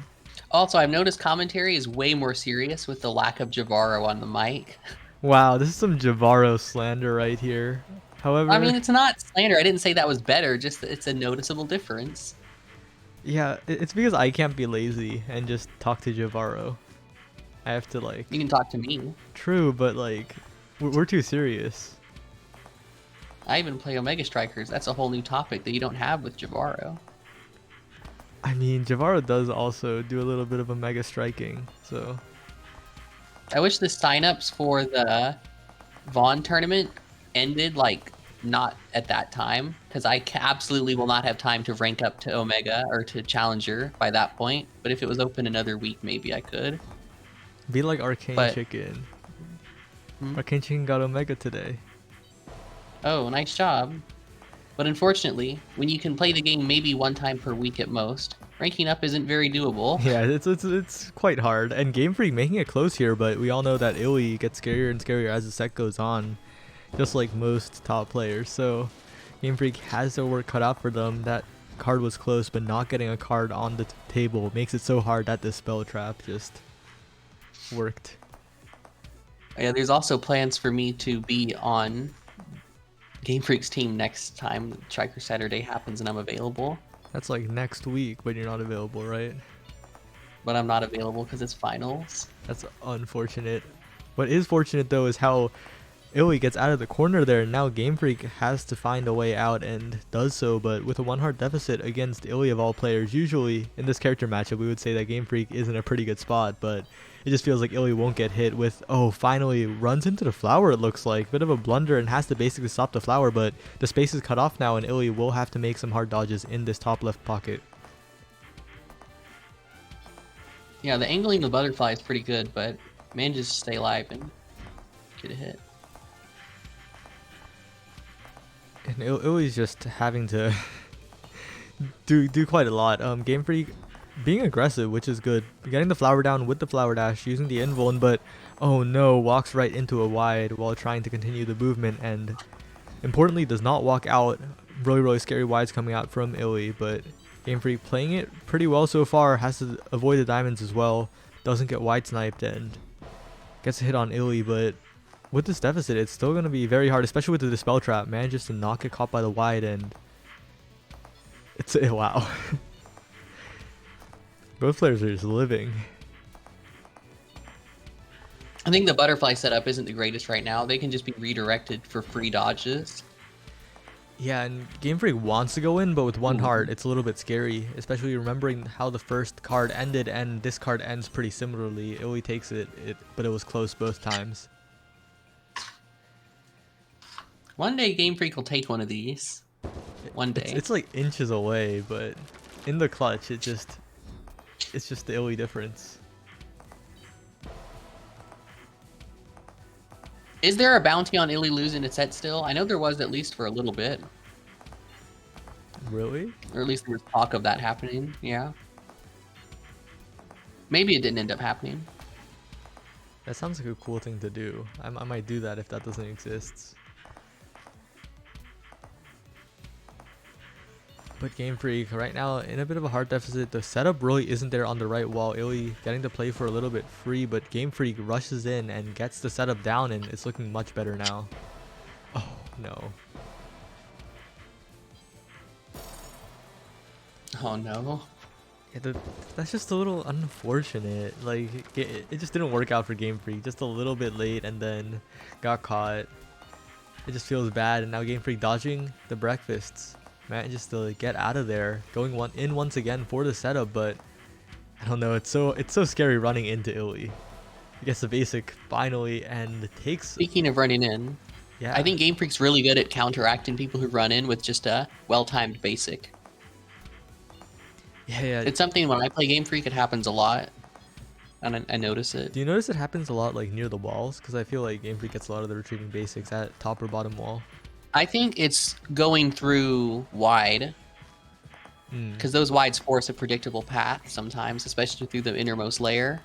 Also, I've noticed commentary is way more serious with the lack of Javaro on the mic. Wow, this is some Javaro slander right here. However, I mean, it's not slander. I didn't say that was better, just that it's a noticeable difference. yeah, it's because I can't be lazy and just talk to Javaro. I have to like... You can talk to me. True, but like, we're too serious. I even play Omega Strikers. That's a whole new topic that you don't have with Javaro. I mean, Javaro does also do a little bit of Omega striking, so... I wish the signups for the Vaughn tournament ended like not at that time, because I absolutely will not have time to rank up to Omega or to Challenger by that point. But if it was open another week, maybe I could. Be like Arcane But- Chicken. Hmm? Arcane Chicken got Omega today. Oh, nice job. But unfortunately, when you can play the game maybe one time per week at most, ranking up isn't very doable. Yeah, it's quite hard. And Game Freak making it close here, but we all know that Illy gets scarier and scarier as the set goes on, just like most top players. So Game Freak has their work cut out for them. That card was close, but not getting a card on the table makes it so hard that this spell trap just worked. Yeah, there's also plans for me to be on Game Freak's team next time Striker Saturday happens and I'm available. That's like next week, but you're not available, right? But I'm not available because it's finals. That's unfortunate. What is fortunate though is how Illy gets out of the corner there, and now Game Freak has to find a way out and does so, but with a 1 heart deficit against Illy of all players, usually in this character matchup we would say that Game Freak is in a pretty good spot, but it just feels like Illy won't get hit with, oh, finally runs into the flower, it looks like. Bit of a blunder and has to basically stop the flower, but the space is cut off now and Illy will have to make some hard dodges in this top left pocket. Yeah, the angling of the butterfly is pretty good, but manages to stay alive and get a hit. And Illy's just having to do quite a lot. Game Freak being aggressive, which is good. Getting the flower down with the flower dash, using the invuln, but oh no, walks right into a wide while trying to continue the movement, and importantly does not walk out. Really scary wides coming out from Illy, but Game Freak playing it pretty well so far. Has to avoid the diamonds as well. Doesn't get wide sniped and gets a hit on Illy, but with this deficit, it's still going to be very hard, especially with the Dispel Trap. Manages to not get caught by the wide, and it's wow. Both players are just living. I think the butterfly setup isn't the greatest right now. They can just be redirected for free dodges. Yeah, and Game Freak wants to go in, but with 1 heart, it's a little bit scary, especially remembering how the first card ended, and this card ends pretty similarly. Illy takes it, but it was close both times. One day Game Freak will take one of these. One day. It's like inches away, but in the clutch, it's just the Illy difference. Is there a bounty on Illy losing its set still? I know there was at least for a little bit. Really? Or at least there was talk of that happening, yeah. Maybe it didn't end up happening. That sounds like a cool thing to do. I might do that if that doesn't exist. But Game Freak right now in a bit of a hard deficit. The setup really isn't there on the right wall. Illy getting to play for a little bit free, but Game Freak rushes in and gets the setup down, and it's looking much better now. Oh no. Oh no. Yeah, that's just a little unfortunate. Like it just didn't work out for Game Freak. Just a little bit late and then got caught. it just feels bad. And now Game Freak dodging the breakfasts, manages to get out of there, going once again for the setup. But I don't know, it's so scary running into Illy. He gets the basic finally and takes. Speaking of running in, Yeah, I think Game Freak's really good at counteracting people who run in with just a well-timed basic. yeah. It's something when I play Game Freak, it happens a lot, and I notice it. Do you notice it happens a lot like near the walls? Because I feel like Game Freak gets a lot of the retreating basics at top or bottom wall. I think it's going through wide, because those wides force a predictable path sometimes, especially through the innermost layer.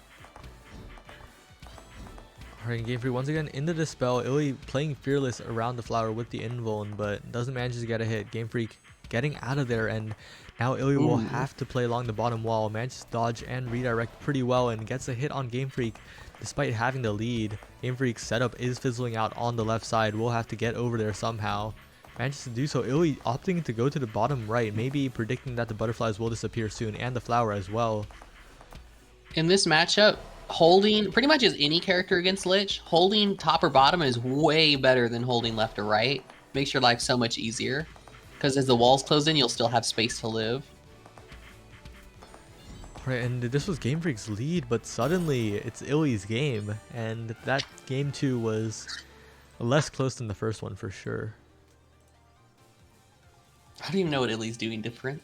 Alright, Game Freak once again in the Dispel. Illy playing fearless around the flower with the invuln, but doesn't manage to get a hit. Game Freak getting out of there, and now Illy will have to play along the bottom wall. Manages to dodge and redirect pretty well and gets a hit on Game Freak despite having the lead. Game Freak's setup is fizzling out on the left side. We'll have to get over there somehow. Manages to do so. Illy opting to go to the bottom right, maybe predicting that the butterflies will disappear soon and the flower as well. In this matchup, holding pretty much as any character against Lich, holding top or bottom is way better than holding left or right. Makes your life so much easier, because as the walls close in, you'll still have space to live. Right, and this was Game Freak's lead, but suddenly it's Illy's game, and that game 2 was less close than the first one for sure. I don't even know what Illy's doing different.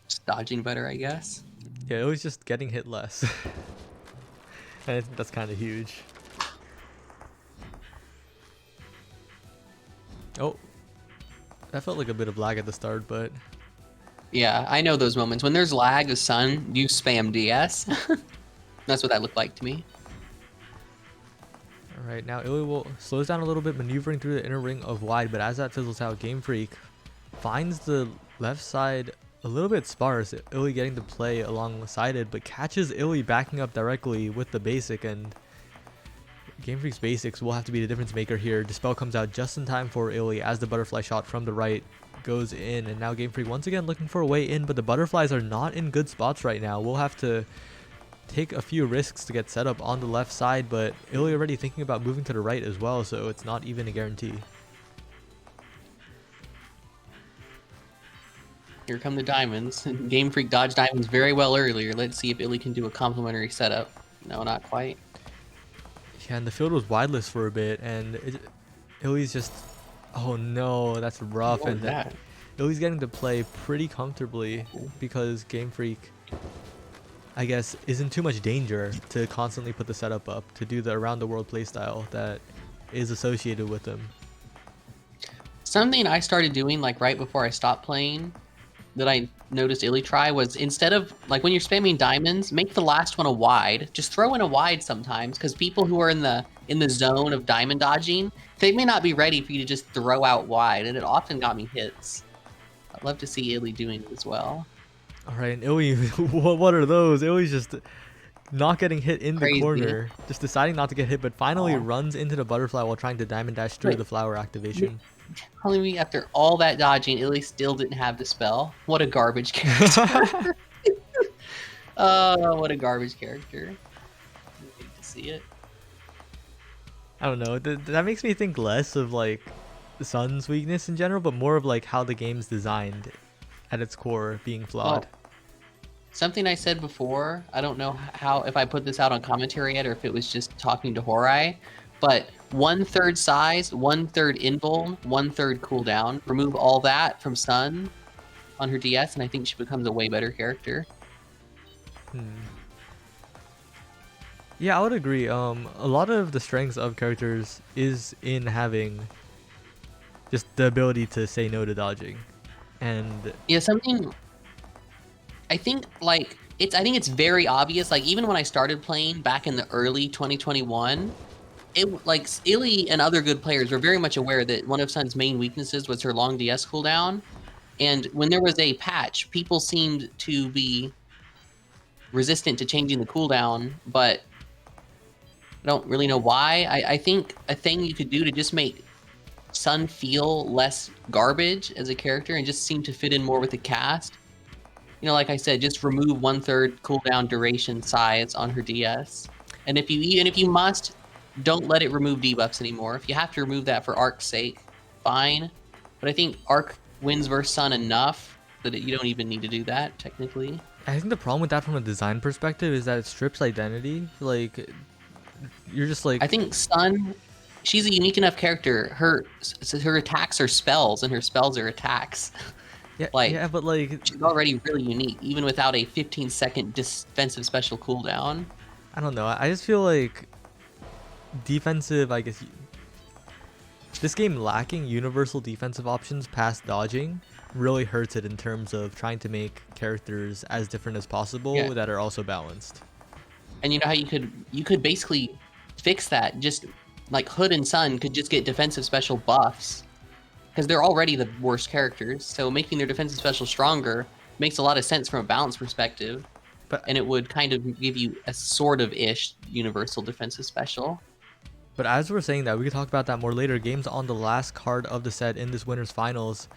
Just dodging better, I guess. Yeah, Illy's just getting hit less. And I think that's kind of huge. Oh, that felt like a bit of lag at the start, but Yeah, I know those moments. When there's lag of Sun, you spam DS. That's what that looked like to me. alright, now Illy will slows down a little bit, maneuvering through the inner ring of wide, but as that fizzles out, Game Freak finds the left side a little bit sparse. Illy getting to play alongside it, but catches Illy backing up directly with the basic, and Game Freak's basics will have to be the difference maker here. Dispel comes out just in time for Illy as the butterfly shot from the right goes in, and now Game Freak once again looking for a way in, but the butterflies are not in good spots right now. We'll have to take a few risks to get set up on the left side, but Illy already thinking about moving to the right as well, so it's not even a guarantee. Here come the diamonds. Game Freak dodged diamonds very well earlier. Let's see if Illy can do a complimentary setup. No, not quite. Yeah, and the field was wideless for a bit, and Illy's just, oh no, that's rough. What And was that? Illy's getting to play pretty comfortably because Game Freak, I guess, is in too much danger to constantly put the setup up to do the around the world playstyle that is associated with him. Something I started doing like right before I stopped playing that I noticed Illy try was, instead of like when you're spamming diamonds, make the last one a wide. Just throw in a wide sometimes, because people who are in the zone of diamond dodging, they may not be ready for you to just throw out wide, and it often got me hits. I'd love to see Illy doing it as well. All right, and Illy, what are those? Illy's just not getting hit in Crazy. the corner, just deciding not to get hit, but finally Aw. runs into the butterfly while trying to diamond dash through Wait. the flower activation. Telling me after all that dodging, Illy still didn't have the spell. What a garbage character. Oh, what a garbage character. I hate to see it. I don't know. That makes me think less of like the Sun's weakness in general, but more of like how the game's designed at its core being flawed. Well, something I said before, I don't know how, if I put this out on commentary yet or if it was just talking to Horai, but 1/3 size, 1/3 invuln, 1/3 cooldown. Remove all that from Sun on her DS, and I think she becomes a way better character. Yeah, I would agree. A lot of the strengths of characters is in having just the ability to say no to dodging, and Yeah, something I think like I think it's very obvious. Like even when I started playing back in the early 2021, it like Illy and other good players were very much aware that one of Sun's main weaknesses was her long DS cooldown. And when there was a patch, people seemed to be resistant to changing the cooldown, but I don't really know why. I think a thing you could do to just make Sun feel less garbage as a character and just seem to fit in more with the cast. You know, like I said, just remove 1/3 cooldown duration size on her DS. And if you must, don't let it remove debuffs anymore. If you have to remove that for Arc's sake, fine. But I think Arc wins versus Sun enough that you don't even need to do that, technically. I think the problem with that from a design perspective is that it strips identity. Like, you're just like... I think Sun, she's a unique enough character. Her attacks are spells, and her spells are attacks. Yeah, like, yeah, but like... she's already really unique, even without a 15-second defensive special cooldown. I don't know. I just feel like defensive, I guess... This game lacking universal defensive options past dodging really hurts it in terms of trying to make characters as different as possible that are also balanced. And you know how you could basically fix that. Just like Hood and Sun could just get defensive special buffs because they're already the worst characters. So making their defensive special stronger makes a lot of sense from a balance perspective. And it would kind of give you a sort of ish universal defensive special. But as we're saying that, we could talk about that more later. Games on the last card of the set in this winner's finals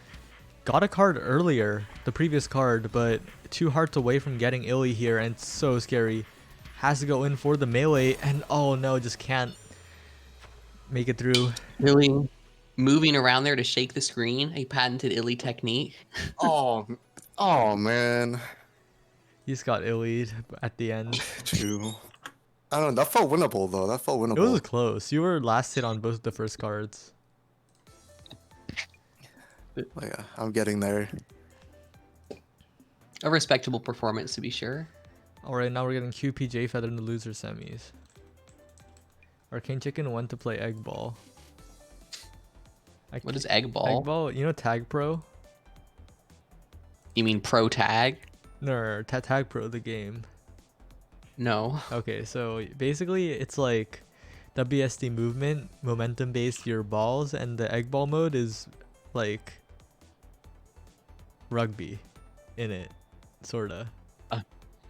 got a card earlier, the previous card, but 2 hearts away from getting Illy here, and it's so scary. Has to go in for the melee, and oh no, just can't make it through. Illy moving around there to shake the screen, a patented Illy technique. Oh man. He just got Illy'd at the end. True. I don't know. That felt winnable though. That felt winnable. It was close. You were last hit on both the first cards. Oh, yeah, I'm getting there. A respectable performance, to be sure. Alright, now we're getting QPJ Feather in the loser semis. Arcane Chicken went to play Egg Ball. What is Egg Ball? Egg Ball, you know Tag Pro? You mean Pro Tag? No, Tag Pro, the game. No. Okay, so basically it's like WSD movement, momentum based your balls, and the Egg Ball mode is like rugby in it, sorta.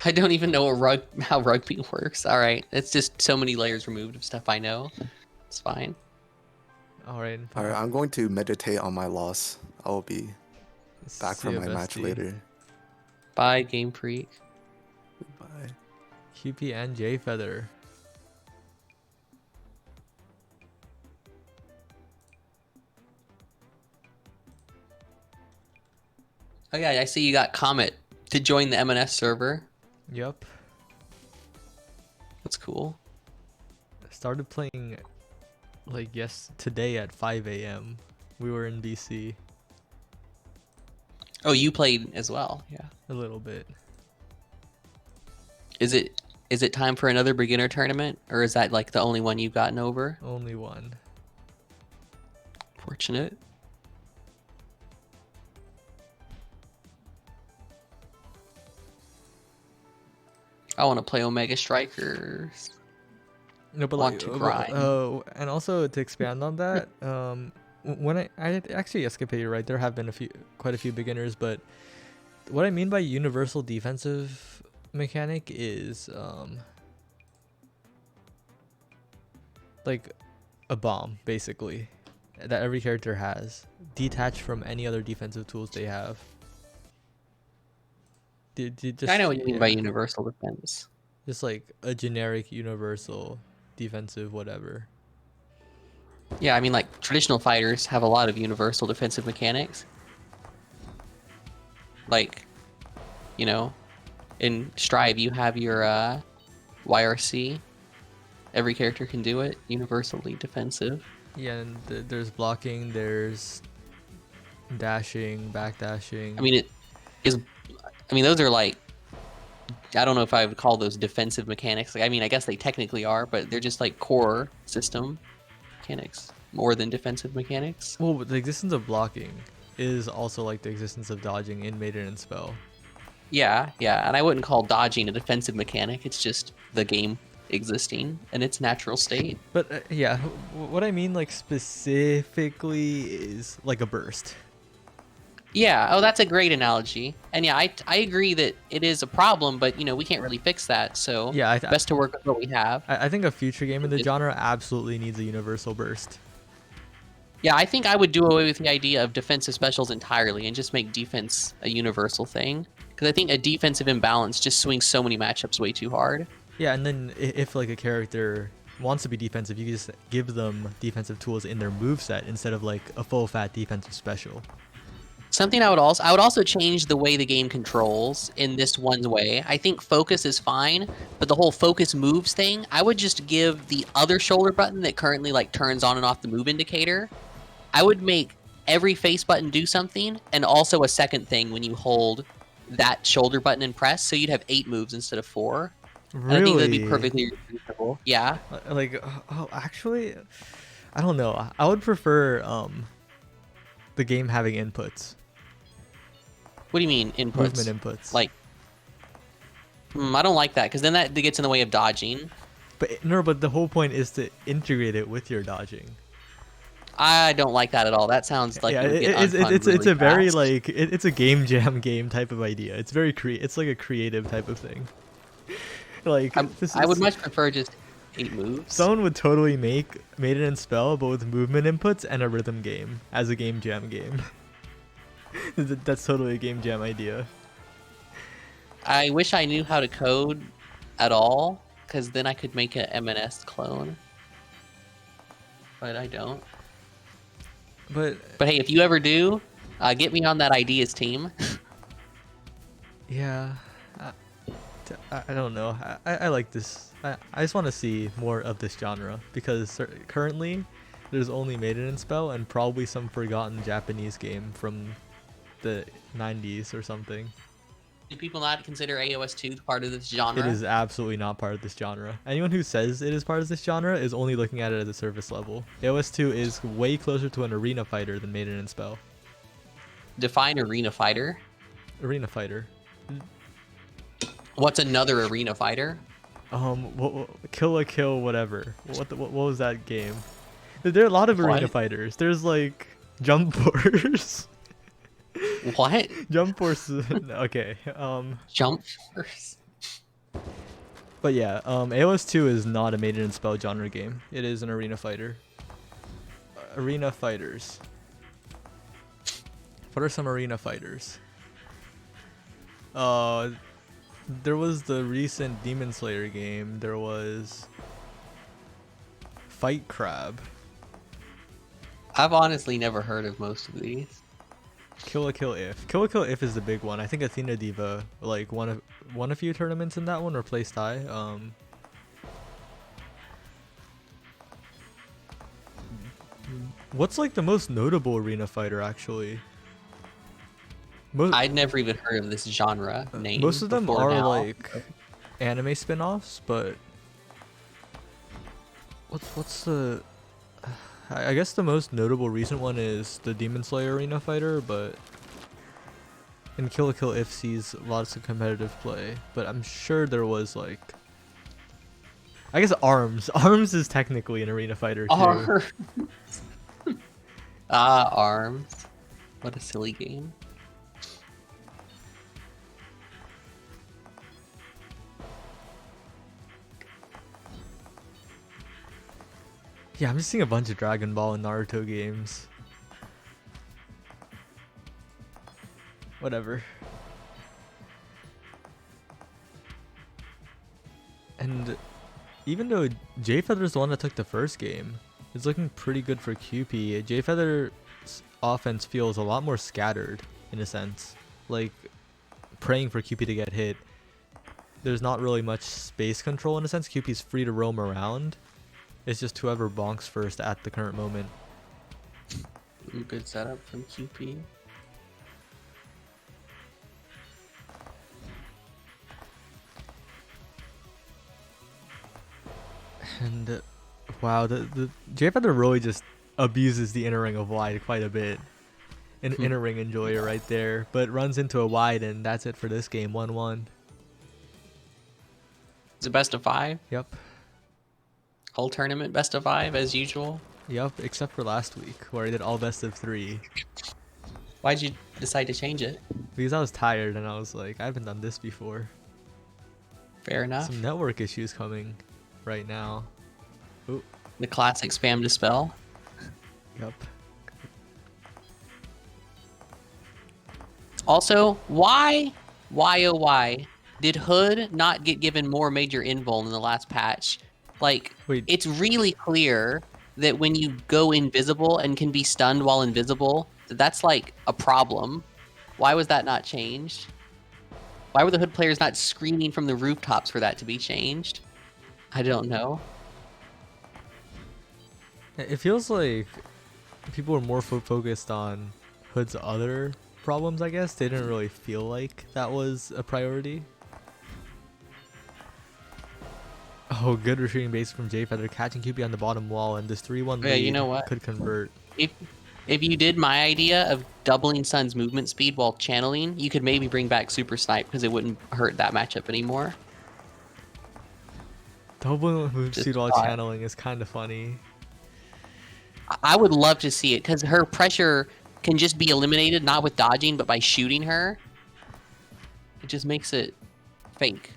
I don't even know how rugby works. All right, it's just so many layers removed of stuff I know. It's fine. All right. I'm going to meditate on my loss. I will be back from my match later. Bye, Game Freak. Goodbye. QP and J Feather. Oh yeah, I see you got Comet to join the MNS server. Yep. That's cool. I started playing like today at 5 a.m. We were in BC. Oh, you played as well, yeah. A little bit. Is it time for another beginner tournament, or is that like the only one you've gotten over? Only one. Fortunate. I want to play Omega Strikers. No, but Want like, to grind. and also to expand on that, when I actually escapade, you're right. There have been quite a few beginners, but what I mean by universal defensive mechanic is like a bomb, basically, that every character has, detached from any other defensive tools they have. I know what you mean by universal defense. Just like a generic universal defensive whatever. Yeah, I mean, like, traditional fighters have a lot of universal defensive mechanics. Like, you know, in Strive, you have your YRC. Every character can do it. Universally defensive. Yeah, and there's blocking, there's dashing, backdashing. I mean, those are like, I don't know if I would call those defensive mechanics. Like, I mean, I guess they technically are, but they're just like core system mechanics more than defensive mechanics. Well, the existence of blocking is also like the existence of dodging in Maiden and Spell. Yeah, and I wouldn't call dodging a defensive mechanic. It's just the game existing in its natural state. But yeah, what I mean like specifically is like a burst. Yeah, oh, that's a great analogy. And yeah, I agree that it is a problem, but, you know, we can't really fix that, so yeah, best to work with what we have. I think a future game in the genre absolutely needs a universal burst. Yeah, I think I would do away with the idea of defensive specials entirely and just make defense a universal thing. Because I think a defensive imbalance just swings so many matchups way too hard. Yeah, and then if like a character wants to be defensive, you just give them defensive tools in their moveset instead of like a full fat defensive special. Something I would also change the way the game controls in this one way. I think focus is fine, but the whole focus moves thing, I would just give the other shoulder button that currently like turns on and off the move indicator. I would make every face button do something, and also a second thing when you hold that shoulder button and press, so you'd have 8 moves instead of 4. Really? I think that'd be perfectly reasonable. Yeah. Like, oh, actually, I don't know. I would prefer the game having inputs. What do you mean inputs? Movement inputs. Like, I don't like that, because then that gets in the way of dodging. But no, but the whole point is to integrate it with your dodging. I don't like that at all. That sounds like it would get unfun it's really a very fast. like it's a game jam game type of idea. It's very it's like a creative type of thing. Like I would much prefer just 8 moves. someone would totally make Maiden and Spell, but with movement inputs and a rhythm game as a game jam game. That's totally a game jam idea. I wish I knew how to code at all, because then I could make an MNS clone. But I don't. But hey, if you ever do, get me on that ideas team. yeah, I don't know. I like this. I just want to see more of this genre because currently there's only Maiden and Spell and probably some forgotten Japanese game from the 90s or something. Do people not consider AOS 2 part of this genre? It is absolutely not part of this genre. Anyone who says it is part of this genre is only looking at it at a surface level. AOS 2 is way closer to an arena fighter than Maiden and Spell. Define arena fighter. Arena fighter. What's another arena fighter? Kill a Kill whatever. What was that game? There are a lot of arena What? fighters. There's like Jump Force. What? Jump Force. Okay. Jump Force? But yeah, AOS 2 is not a Maiden and Spell genre game. It is an arena fighter. Arena fighters. What are some arena fighters? There was the recent Demon Slayer game. There was Fight Crab. I've honestly never heard of most of these. Kill a Kill If. Kill a Kill If is the big one. I think Athena Diva like won a few tournaments in that one or placed high. What's like the most notable arena fighter actually? I'd never even heard of this genre name. Most of them before are now. like anime spin-offs, but what's the I guess the most notable recent one is the Demon Slayer arena fighter, but and Kill la Kill If sees lots of competitive play, but I'm sure there was like I guess Arms. Arms is technically an arena fighter too. Arms. Arms. What a silly game. Yeah, I'm just seeing a bunch of Dragon Ball and Naruto games. Whatever. And even though J Feather's the one that took the first game, it's looking pretty good for QP. J Feather's offense feels a lot more scattered in a sense. Like praying for QP to get hit. There's not really much space control in a sense. QP's free to roam around. It's just whoever bonks first at the current moment. Good setup from QP. And wow, the J Feather really just abuses the inner ring of wide quite a bit. An inner ring enjoyer right there, but runs into a wide, and that's it for this game. 1-1. It's a best of 5. Yep. Whole tournament best of 5 as usual. Yep, except for last week where I did all best of 3. Why'd you decide to change it? Because I was tired and I was like, I haven't done this before. Fair enough. Some network issues coming right now. Ooh, The classic spam dispel. yep. Also, why did Hood not get given more major invul in the last patch? Like, Wait. it's really clear that when you go invisible and can be stunned while invisible, that's like a problem. Why was that not changed? Why were the Hood players not screaming from the rooftops for that to be changed? I don't know. It feels like people were more focused on Hood's other problems, I guess. They didn't really feel like that was a priority. Oh, good retreating base from J Feather, catching QP on the bottom wall, and this 3-1 Yeah, lead you know what? could convert. If you did my idea of doubling Sun's movement speed while channeling, you could maybe bring back Super Snipe because it wouldn't hurt that matchup anymore. Double move Just speed while thought. channeling is kind of funny. I would love to see it because her pressure can just be eliminated, not with dodging, but by shooting her. It just makes it fake.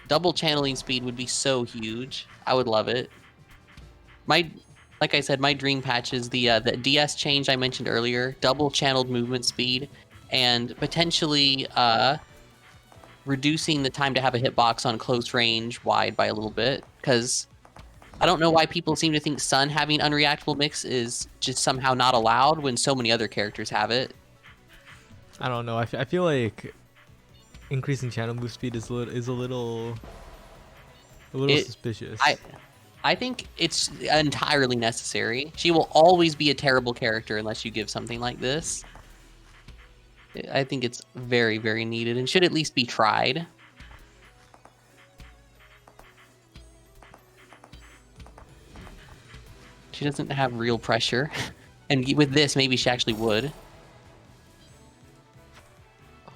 Double channeling speed would be so huge. I would love it. Like I said, my dream patch is the DS change I mentioned earlier, double channeled movement speed, and potentially reducing the time to have a hitbox on close range wide by a little bit. Because I don't know why people seem to think Sun having unreactable mix is just somehow not allowed when so many other characters have it. I don't know. I feel like increasing channel move speed is a little suspicious. I think it's entirely necessary. She will always be a terrible character unless you give something like this. I think it's very, very needed and should at least be tried. She doesn't have real pressure. And with this, maybe she actually would.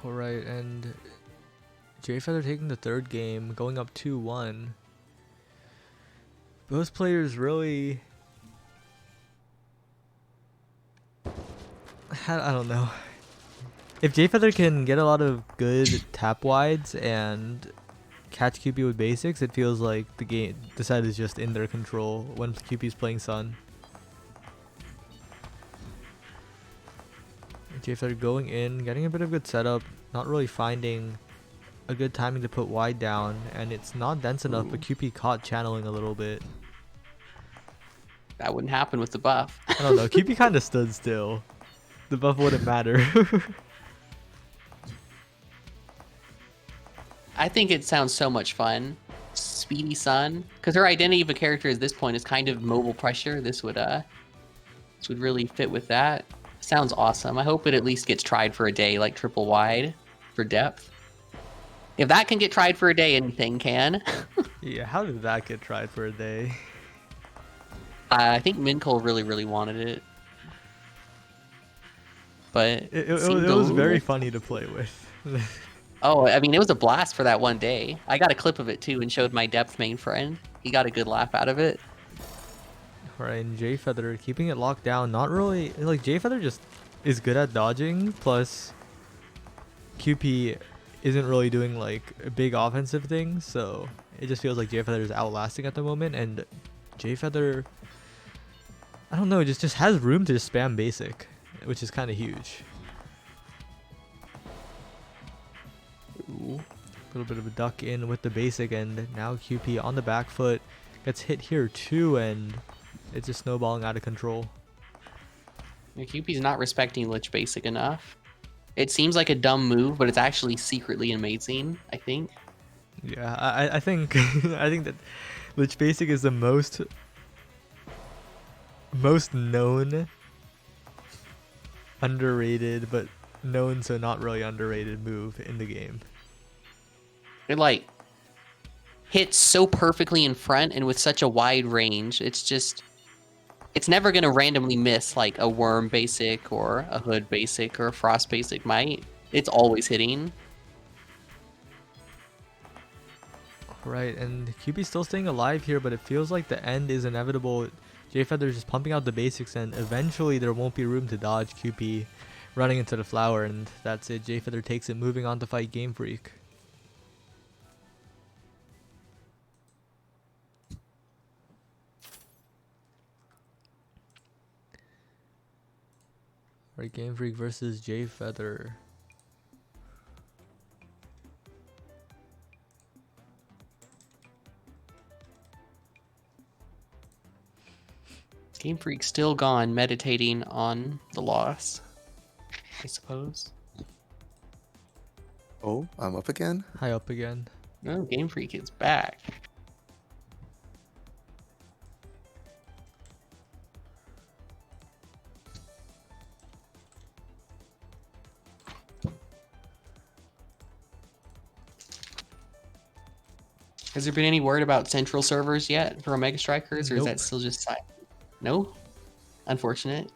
Alright, and J Feather taking the third game, going up 2-1. Both players really I don't know. If J Feather can get a lot of good tap wides and catch QP with basics, it feels like the set is just in their control when QP's playing Sun. J Feather going in, getting a bit of good setup, not really finding a good timing to put wide down, and it's not dense enough, but QP caught channeling a little bit. That wouldn't happen with the buff. I don't know, QP kind of stood still. The buff wouldn't matter. I think it sounds so much fun. Speedy Sun, because her identity of a character at this point is kind of mobile pressure. This would really fit with that. Sounds awesome. I hope it at least gets tried for a day, like triple wide for depth. If that can get tried for a day, anything can. Yeah, how did that get tried for a day? I think Mincole really, really wanted it. But It was very funny to play with. Oh, I mean, it was a blast for that one day. I got a clip of it too and showed my depth main friend. He got a good laugh out of it. Alright, and J Feather keeping it locked down. Not really, like J Feather just is good at dodging, plus QP isn't really doing like big offensive things, so it just feels like J Feather is outlasting at the moment, and J Feather, I don't know, just has room to just spam basic, which is kind of huge. Ooh, a little bit of a duck in with the basic, and now QP on the back foot gets hit here too, and it's just snowballing out of control. QP's not respecting Lich Basic enough. It seems like a dumb move, but it's actually secretly amazing, I think. Yeah, I think I think that Lich Basic is the most known, underrated, but known so not really underrated move in the game. It like hits so perfectly in front and with such a wide range. It's never gonna randomly miss like a Worm Basic or a Hood Basic or a Frost Basic might. It's always hitting. Right, and QP's still staying alive here, but it feels like the end is inevitable. J Feather's just pumping out the basics, and eventually there won't be room to dodge QP running into the flower, and that's it. J Feather takes it, moving on to fight Game Freak. Right, Game Freak versus J Feather. Game Freak's still gone, meditating on the loss, I suppose. Oh, I'm up again? High up again. No, Game Freak is back. Has there been any word about central servers yet for Omega Strikers, or is Nope. that still just silent? No? Unfortunate.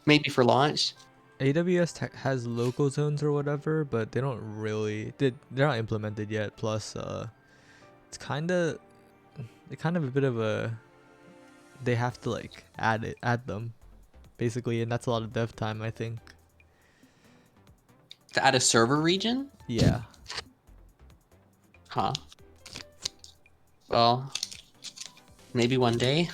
Maybe for launch. AWS has local zones or whatever, but they don't really. They're not implemented yet. Plus, it's kind of a bit of a. They have to like add them, basically, and that's a lot of dev time, I think. To add a server region? Yeah. Huh. Well, maybe one day.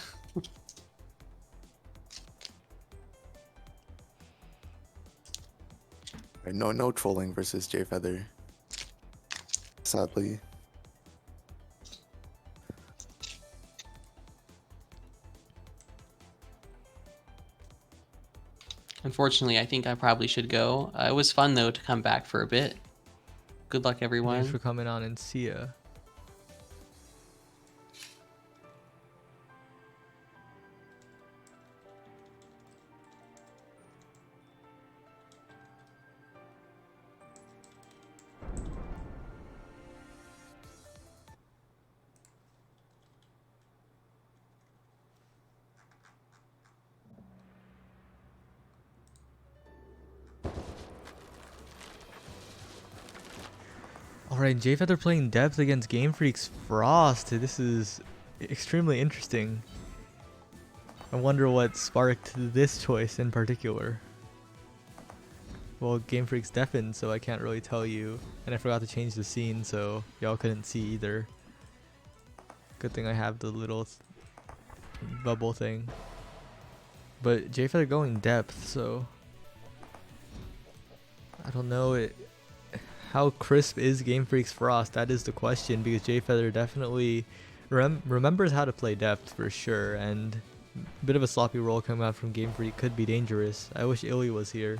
Right, no trolling versus J Feather. Sadly. Unfortunately, I think I probably should go. It was fun though to come back for a bit. Good luck, everyone. Thanks for coming on, and see ya. Alright, J Feather playing depth against Game Freak's Frost. This is extremely interesting. I wonder what sparked this choice in particular. Well, Game Freak's deafened, so I can't really tell you. And I forgot to change the scene, so y'all couldn't see either. Good thing I have the little bubble thing. But J Feather going depth, so I don't know how crisp is Game Freak's Frost. That is the question, because J Feather definitely remembers how to play depth for sure, and a bit of a sloppy roll coming out from Game Freak could be dangerous. I wish Illy was here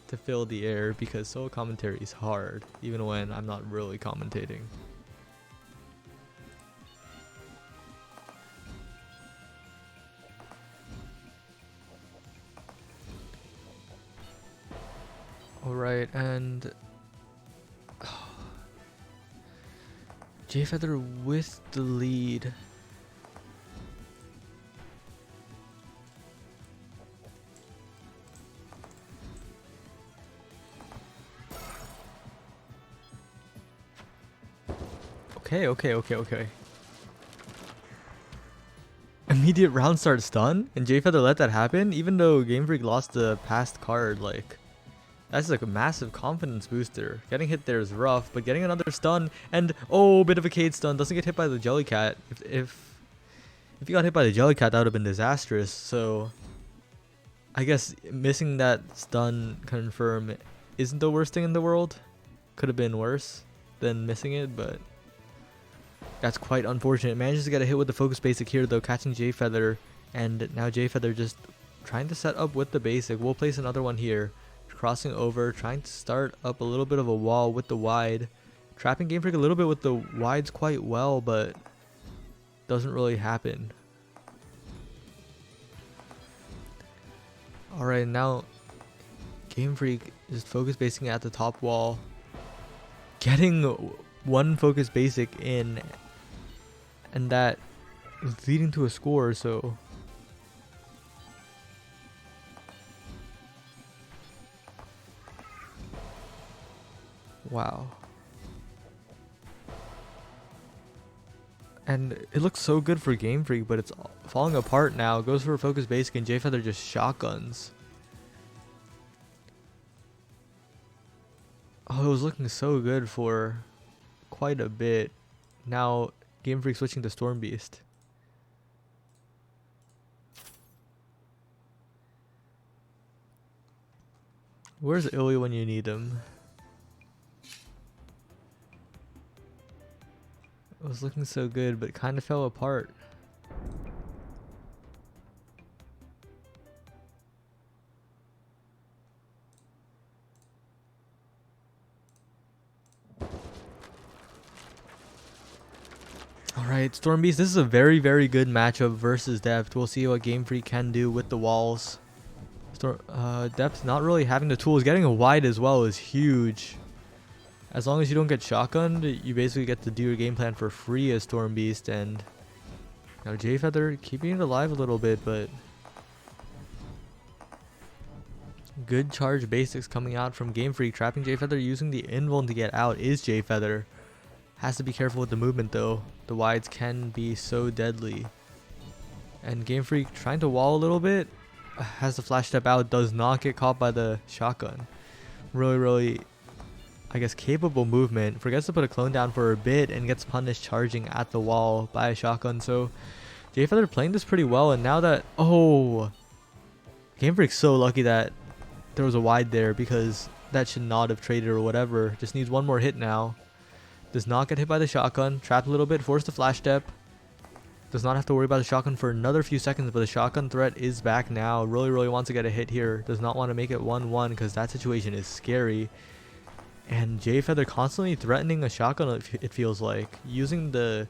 to fill the air, because solo commentary is hard, even when I'm not really commentating. Alright, and J Feather with the lead. Okay. Immediate round start stun, and J Feather let that happen, even though Game Freak lost the past card. Like, that's like a massive confidence booster. Getting hit there is rough, but getting another stun, and oh, bit of a Cade stun, doesn't get hit by the Jellycat. If he got hit by the Jellycat, that would have been disastrous. So I guess missing that stun confirm isn't the worst thing in the world. Could have been worse than missing it, but that's quite unfortunate. Manages to get a hit with the focus basic here though, catching J Feather, and now J Feather just trying to set up with the basic. We'll place another one here. Crossing over, trying to start up a little bit of a wall with the wide. Trapping Game Freak a little bit with the wides quite well, but doesn't really happen. Alright, now Game Freak is focus basing at the top wall. Getting one focus basic in, and that is leading to a score, so wow. And it looks so good for Game Freak, but it's falling apart now. Goes for a focus basic, and J Feather just shotguns. Oh, it was looking so good for quite a bit. Now Game Freak switching to Storm Beast. Where's Illy when you need him? It was looking so good, but kind of fell apart. Alright, Storm Beast, this is a very, very good matchup versus Depth. We'll see what Game Freak can do with the walls. Depth not really having the tools. Getting a wide as well is huge. As long as you don't get shotgunned, you basically get to do your game plan for free as Storm Beast. And now J Feather keeping it alive a little bit, but good charge basics coming out from Game Freak. Trapping J Feather, using the invuln to get out is J Feather. Has to be careful with the movement though. The wides can be so deadly. And Game Freak trying to wall a little bit. Has the flash step out, does not get caught by the shotgun. Really, I guess, capable movement. Forgets to put a clone down for a bit and gets punished charging at the wall by a shotgun. So J Feather playing this pretty well. And now that, oh, Game Freak's so lucky that there was a wide there, because that should not have traded or whatever. Just needs one more hit now. Does not get hit by the shotgun. Trapped a little bit, forced the flash step. Does not have to worry about the shotgun for another few seconds, but the shotgun threat is back now. Really wants to get a hit here. Does not want to make it 1-1 because that situation is scary. And J Feather constantly threatening a shotgun, it feels like. Using the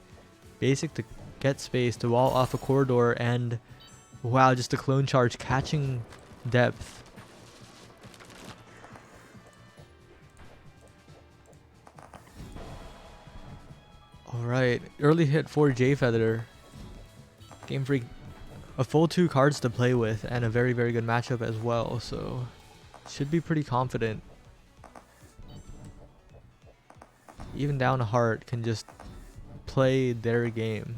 basic to get space to wall off a corridor, and wow, just a clone charge catching Depth. Alright, early hit for J Feather. Game Freak, a full 2 cards to play with and a very good matchup as well, so should be pretty confident. Even down a heart can just play their game.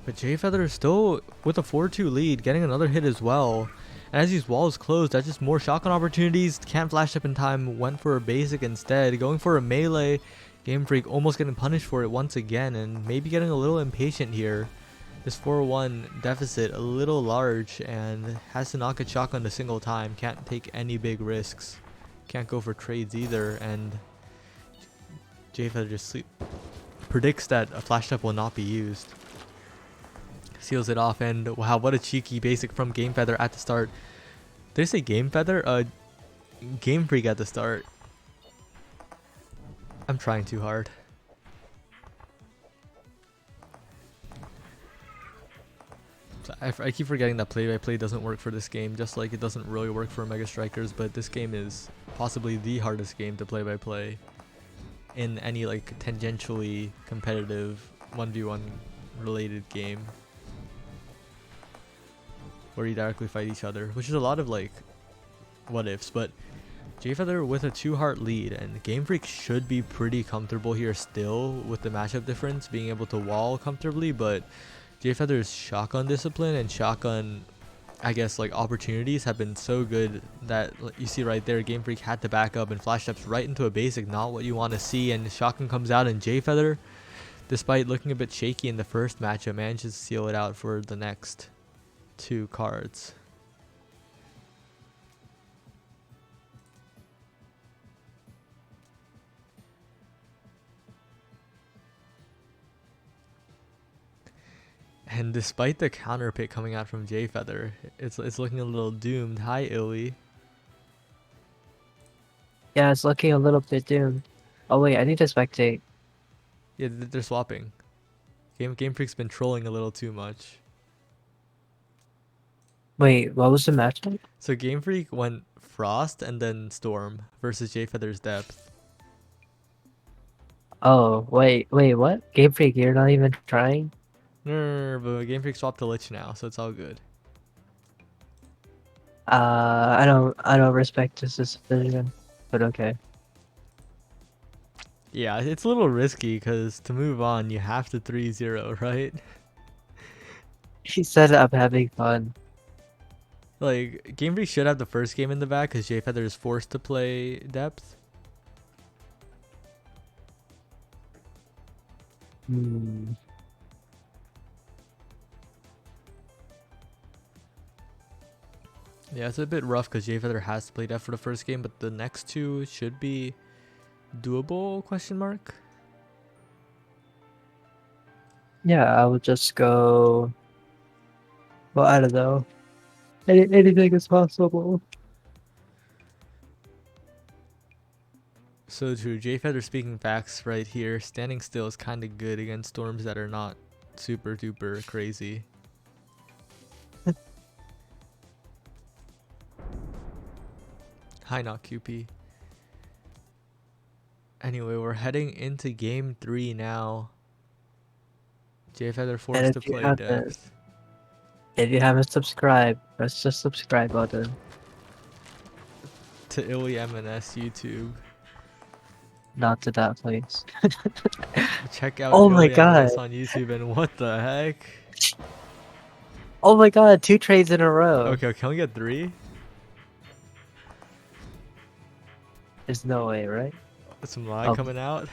But J Feather is still with a 4-2 lead, getting another hit as well. And as these walls close, that's just more shotgun opportunities. Can't flash up in time, went for a basic instead. Going for a melee. Game Freak almost getting punished for it once again, and maybe getting a little impatient here. This 4-1 deficit a little large, and has to not get shotgunned a single time. Can't take any big risks. Can't go for trades either, and J Feather just predicts that a flash step will not be used. Seals it off, and wow, what a cheeky basic from Game Feather at the start. Did I say Game Feather? Game Freak at the start. I'm trying too hard. I keep forgetting that play-by-play doesn't work for this game, just like it doesn't really work for Mega Strikers, but this game is possibly the hardest game to play-by-play in any like tangentially competitive 1v1 related game where you directly fight each other, which is a lot of like what ifs. But J Feather with a 2-heart lead, and Game Freak should be pretty comfortable here still with the matchup difference, being able to wall comfortably. But J Feather's shotgun discipline and shotgun, I guess, like opportunities have been so good that you see right there, Game Freak had to back up and flash steps right into a basic, not what you want to see. And shotgun comes out, and J Feather, despite looking a bit shaky in the first matchup, manages to seal it out for the next 2 cards. And despite the counter pick coming out from J Feather, it's looking a little doomed. Hi, Illy. Yeah, it's looking a little bit doomed. Oh wait, I need to spectate. Yeah, they're swapping. Game Freak's been trolling a little too much. Wait, what was the matchup? So Game Freak went Frost and then Storm versus J Feather's Depth. Oh, wait, what? Game Freak, you're not even trying? No, but Game Freak swapped to Lich now, so it's all good. I don't respect this decision, but okay. Yeah, it's a little risky because to move on, you have to 3-0, right? He said I'm having fun. Like, Game Freak should have the first game in the bag because J Feather is forced to play Depth. Yeah, it's a bit rough because Jay Feather has to play that for the first game, but the next two should be doable? Question mark. Yeah, I would just go. Well, I don't know. Anything is possible. So true. Jay Feather speaking facts right here. Standing still is kind of good against storms that are not super duper crazy. Hi, not QP. Anyway, we're heading into game 3 now. Jay Feather And forced to play depth. if you haven't subscribed, press the subscribe button. To Illy MNS YouTube. Not to that place. Check out Oh my Illy god. MNS on YouTube, and what the heck? Oh my god, 2 trades in a row. Okay, can we get 3? There's no way, right? Some lag Oh, coming out?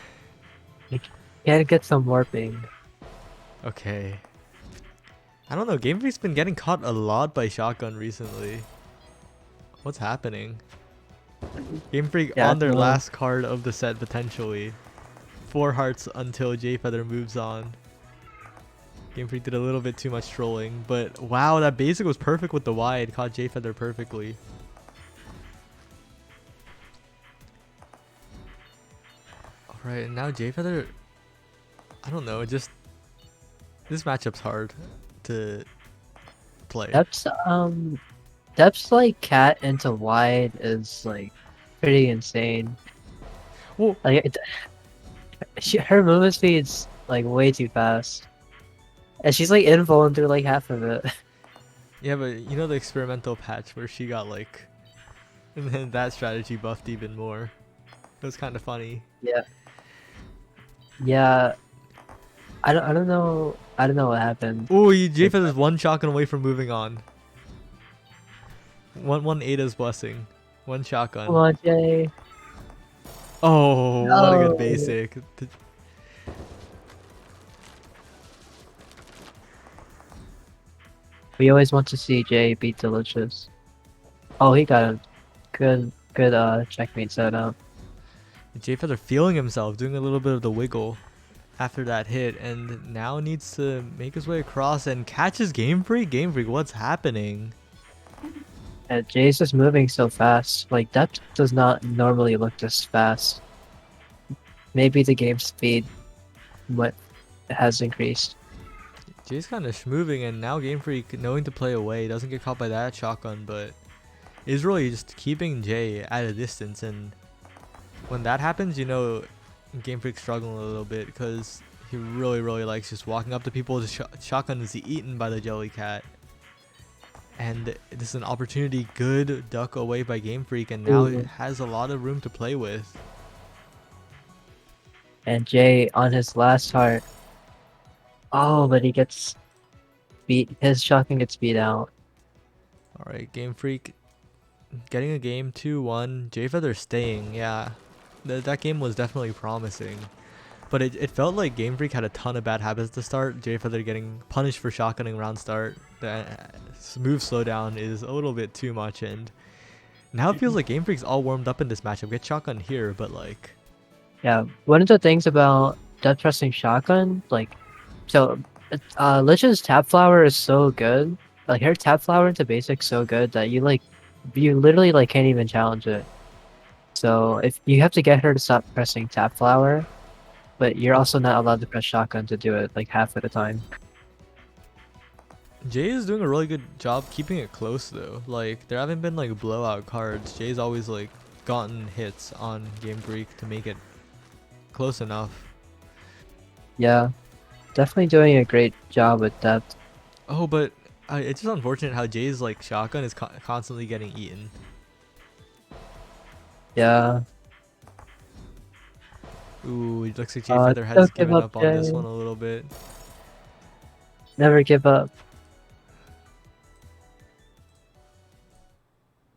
can't get some warping. Okay. I don't know, Game Freak's been getting caught a lot by shotgun recently. What's happening? Game Freak Yeah, on their well, last card of the set potentially. 4 hearts until Jay Feather moves on. Game Freak did a little bit too much trolling, but wow, that basic was perfect with the wide. Caught Jay Feather perfectly. Alright, and now Jay Feather, I don't know, just this matchup's hard to play. Depth's like cat into wide is like pretty insane. Well, Like her movement speed's like way too fast, and she's like involving through like half of it. yeah, but you know the experimental patch where she got like, and then that strategy buffed even more. It was kind of funny. Yeah, yeah. I don't know. I don't know what happened. Oh, Jay Feather's one shotgun away from moving on. One Ada's blessing. One shotgun. Come on, Jay. Oh, what a good No. basic. We always want to see Jay beat Delicious. Oh, he got a good checkmate setup. Jay Feather feeling himself, doing a little bit of the wiggle after that hit, and now needs to make his way across and catches Game Freak. Game Freak, what's happening? And Jay's just moving so fast. Like that does not normally look this fast. Maybe the game speed what has increased. Jay's kind of schmoving, and now Game Freak knowing to play away, doesn't get caught by that shotgun, but is really just keeping Jay at a distance. And when that happens, you know Game Freak's struggling a little bit because he really likes just walking up to people. His shotgun is eaten by the Jellycat. And this is an opportunity, good duck away by Game Freak, and now it has a lot of room to play with. And Jay on his last heart. Oh, but he gets beat. His shotgun gets beat out. Alright, Game Freak getting a game 2-1. Jay Feather staying, yeah. That game was definitely promising. But it felt like Game Freak had a ton of bad habits to start. Jay Feather getting punished for shotgunning round start. The smooth slowdown is a little bit too much, and now it feels like Game Freak's all warmed up in this matchup. Get shotgun here, but like... Yeah, one of the things about death pressing shotgun, like, so, Lich's tap flower is so good. Like, her tap flower into basic so good that you literally like can't even challenge it. So if you have to get her to stop pressing tap flower, but you're also not allowed to press shotgun to do it like half of the time. Jay is doing a really good job keeping it close though. Like, there haven't been like blowout cards. Jay's always like gotten hits on Game Freak to make it close enough. Yeah, definitely doing a great job with depth. Oh, but it's just unfortunate how Jay's like shotgun is constantly getting eaten. Yeah. Ooh, it looks like Jay Feather has Don't give given up on this Jay. one a little bit. Never give up.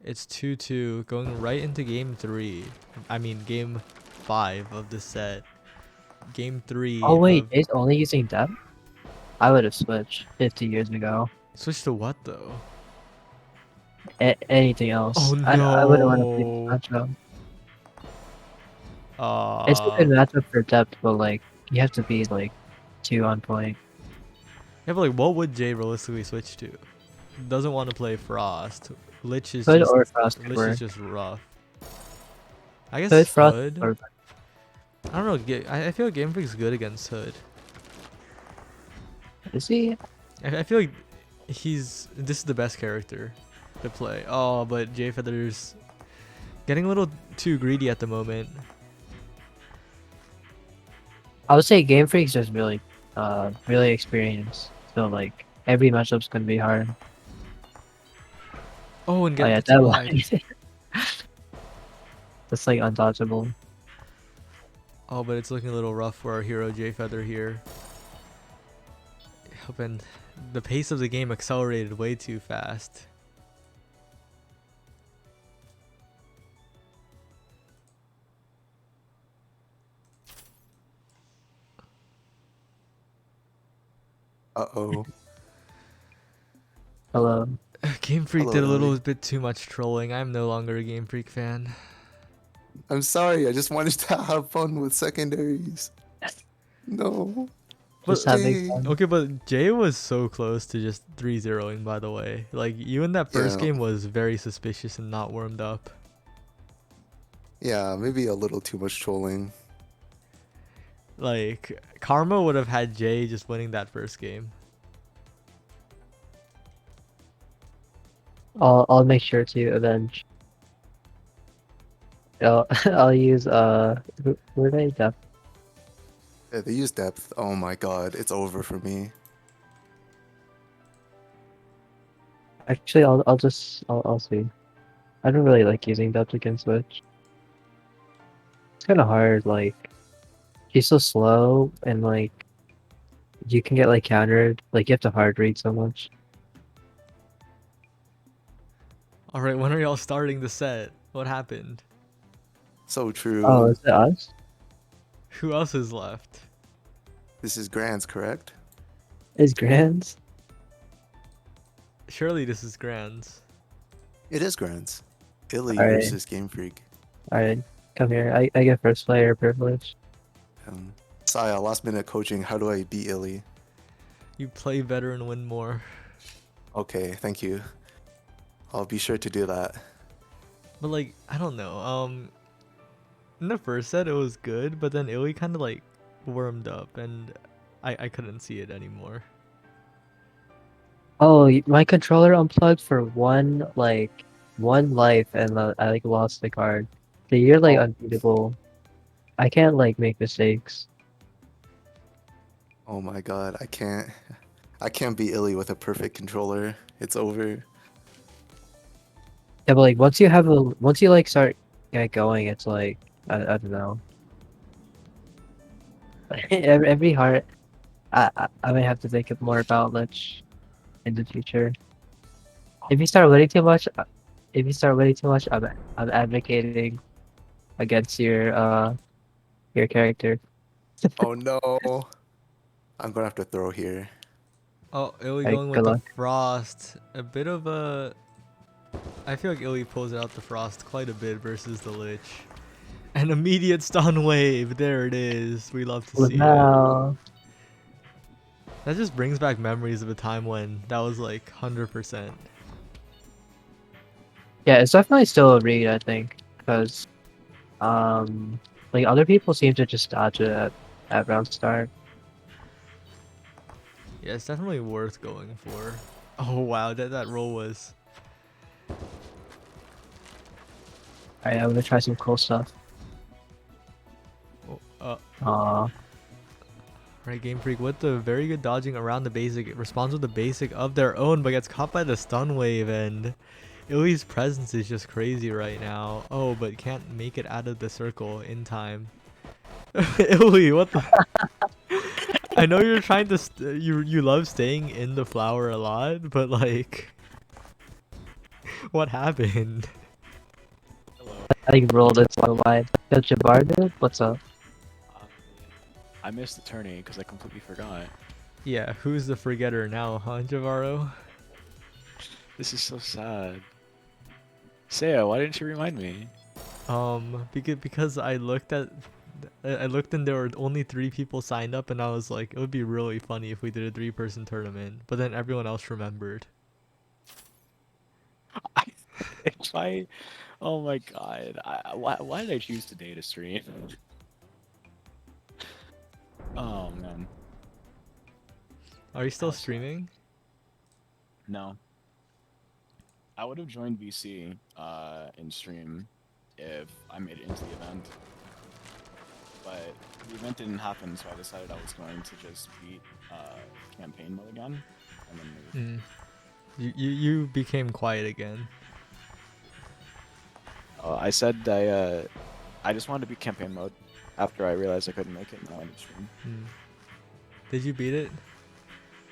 It's 2-2, going right into game 3. I mean, game 5 of the set. Game 3 Oh wait, of... Jay's only using depth? I would have switched 50 years ago. Switch to what though? anything else. Oh I wouldn't want to play this no. matchup. It's a Uh good matchup for depth, but like you have to be like 2 on point. yeah, but like what would Jay realistically switch to? Doesn't want to play Frost. Lich is Hood just or Frost could Lich is work. just rough. I guess Hood, Frost, Hood. or I don't know. I feel like Game Freak's good against Hood. is he? I feel like this is the best character to play. Oh, but Jay Feather's getting a little too greedy at the moment. I would say Game Freak's just really experienced. So like every matchup's gonna be hard. Oh, and Oh yeah, gets that wide. line. That's like undodgeable. Oh, but it's looking a little rough for our hero Jay Feather here. And the pace of the game accelerated way too fast. Uh-oh. Hello. Game Freak Hello, did a little Ellie. bit too much trolling. I'm no longer a Game Freak fan. I'm sorry, I just wanted to have fun with secondaries. No. Just But having Jay. fun. okay, but Jay was so close to just 3-0ing, by the way. Like, you in that first Yeah. game was very suspicious and not warmed up. Yeah, maybe a little too much trolling. Like, Karma would have had Jay just winning that first game. I'll make sure to avenge. I'll use where did I depth? Yeah, they use depth. Oh my god, it's over for me. Actually, I'll see. I don't really like using depth against Switch. It's kind of hard. Like she's so slow, and like you can get like countered. Like you have to hard read so much. Alright, when are y'all starting the set? What happened? So true. Oh, is it us? Who else is left? This is Grants, correct? Is Grants? Surely this is Grand's. It is Grants. Illy Alright. versus Game Freak. Alright, come here. I get first player privilege. Saya, last minute coaching. How do I beat Illy? You play better and win more. Okay, thank you. I'll be sure to do that. But like, I don't know. In the first set it was good, but then Illy kind of like warmed up, and I couldn't see it anymore. Oh, my controller unplugged for one life, and I like lost the card. So you're like unbeatable. I can't like make mistakes. Oh my god, I can't beat Illy with a perfect controller. It's over. Yeah, but like once you like start get going, it's like I don't know. Every heart, I might have to think more about Lich in the future. If you start winning too much, I'm advocating against your character. Oh no. I'm gonna have to throw here. Oh, Illy Hey, going with good the luck. Frost. A bit of a... I feel like Illy pulls out the Frost quite a bit versus the Lich. An immediate stun wave. There it is. We love to Well, see it. now, That just brings back memories of a time when that was like 100%. yeah, it's definitely still a read, I think, because like other people seem to just dodge it at round start. Yeah, it's definitely worth going for. Oh wow, that roll was... Alright, I'm gonna try some cool stuff. Oh, Aw. right, Game Freak with the very good dodging around the basic. It responds with the basic of their own, but gets caught by the stun wave, and Illy's presence is just crazy right now. Oh, but can't make it out of the circle in time. Illy, what the... I know you're trying to... you love staying in the flower a lot, but like... What happened? I like rolled it so wide. Yo, Jabbar, dude, what's up? I missed the tourney because I completely forgot. Yeah, who's the forgetter now, huh, Javaro? This is so sad. Saya, why didn't you remind me? Because I looked and there were only 3 people signed up, and I was like, it would be really funny if we did a 3-person tournament. But then everyone else remembered. If I, oh my god, why did I choose today to stream? Oh man, Are you still How's that? streaming? no. I would have joined VC in stream if I made it into the event, but the event didn't happen, so I decided I was going to just beat campaign mode again, and then move. You became quiet again. I said I just wanted to beat campaign mode after I realized I couldn't make it. Now I did stream. Did you beat it?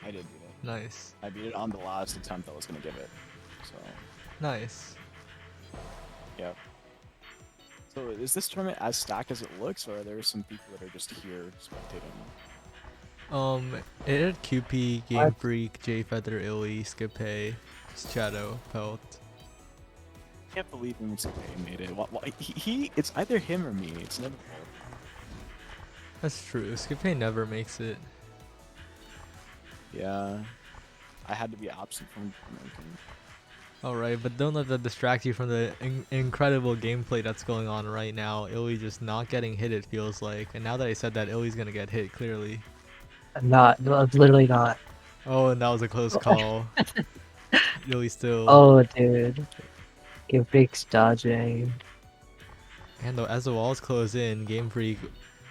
I did beat it. Nice. I beat it on the last attempt I was gonna give it. So Nice. yeah. So is this tournament as stacked as it looks, or are there some people that are just here spectating? It had QP, Game Freak, J Feather, Illy, Skipay, Shadow, Pelt. I can't believe Mitsube made it. It's either him or me. It's never both. That's true. Skipay never makes it. Yeah. I had to be absent from ranking. Alright, but don't let that distract you from the incredible gameplay that's going on right now. Illy just not getting hit, it feels like. And now that I said that, Illy's gonna get hit, clearly. Not, no, literally not. Oh, and that was a close call. Illy still. Oh, dude. Game Freak's dodging. And though, as the walls close in, Game Freak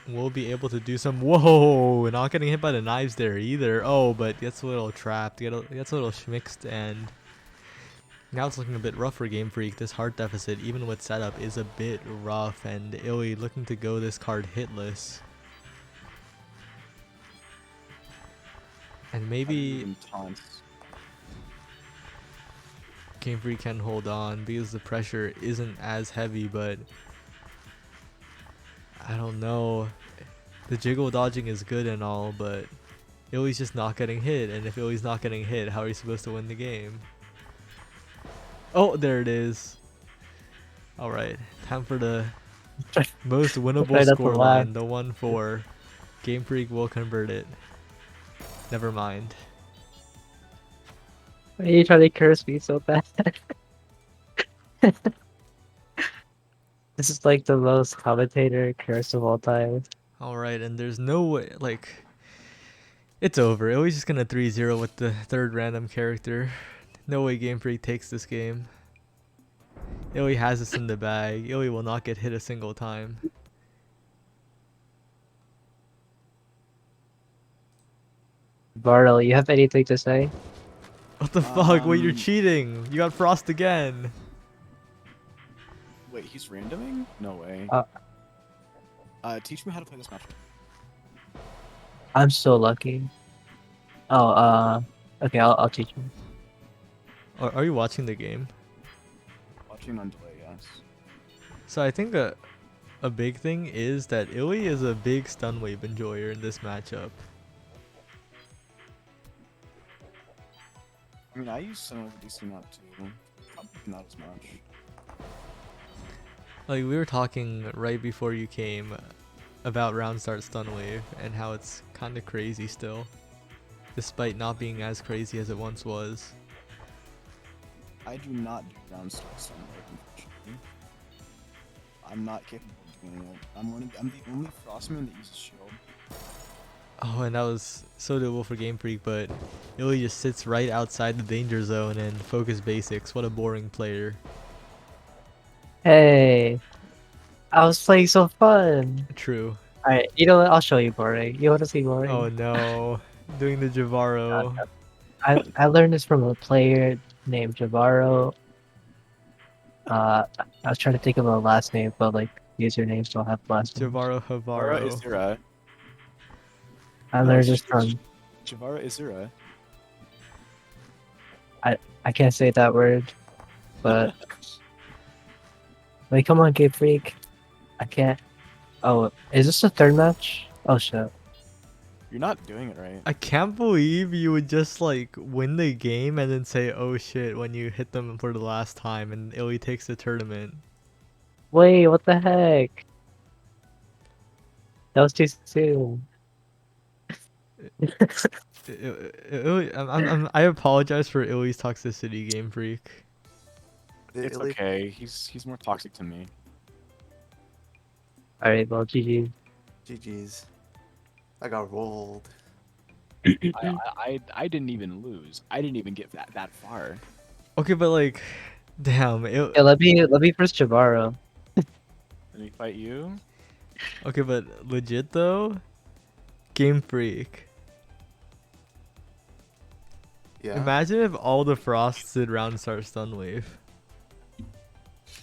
will be able to do some. Whoa! Not getting hit by the knives there either. Oh, but gets a little trapped, gets a little schmixed, and now it's looking a bit rough for Game Freak. This heart deficit, even with setup, is a bit rough, and Illy looking to go this card hitless. And maybe Even taunts. Game Freak can hold on because the pressure isn't as heavy, but I don't know. The jiggle dodging is good and all, but Illy's just not getting hit, and if Illy's not getting hit, how are you supposed to win the game? Oh, there it is. Alright, time for the most winnable Right at the scoreline, the 1-4. Game Freak will convert it. Never mind. Why are you trying to curse me so bad? This is like the most commentator curse of all time. Alright, and there's no way, like, it's over. Illy's just gonna 3-0 with the 3rd random character. No way Game Freak takes this game. Illy has this in the bag. Illy will not get hit a single time. Bartle, you have anything to say? What the fuck? Wait, you're Um, cheating. You got Frost again. Wait, he's randoming? No way. Teach me how to play this matchup. I'm so lucky. Oh, okay, I'll teach you. Are you watching the game? Watching on delay, yes. So I think a big thing is that Illy is a big stun wave enjoyer in this matchup. I mean, I use some of DC map too. Probably not as much. Like, we were talking right before you came about round start stun wave and how it's kind of crazy still, despite not being as crazy as it once was. I do not do round start stun wave, unfortunately. I'm not capable of doing it. I'm the only Frostman that uses shield. Oh, and that was so doable for Game Freak, but Illy just sits right outside the danger zone and focus basics. What a boring player. Hey, I was playing so fun. True. Alright, you know what? I'll show you boring. You want to see boring? Oh no. Doing the Javaro. I learned this from a player named Javaro. I was trying to think of a last name, but like usernames don't have last names. Javaro Javara Havaro. Izira. I learned this from. Javara Izira. I can't say that word, but like, come on, Game Freak. I can't. Oh, is this the 3rd match? Oh shit. You're not doing it right. I can't believe you would just like win the game and then say, "Oh shit," when you hit them for the last time and Illy takes the tournament. Wait, what the heck? That was too soon. I apologize for Illy's toxicity, Game Freak. It's Illy, okay. He's more toxic to me. Alright, well, GG. GG's. I got rolled. I didn't even lose. I didn't even get that far. Okay, but like, damn. Yeah, let me first Jabaro. Let me fight you. Okay, but legit though, Game Freak. Yeah. Imagine if all the Frosts did round start stun wave.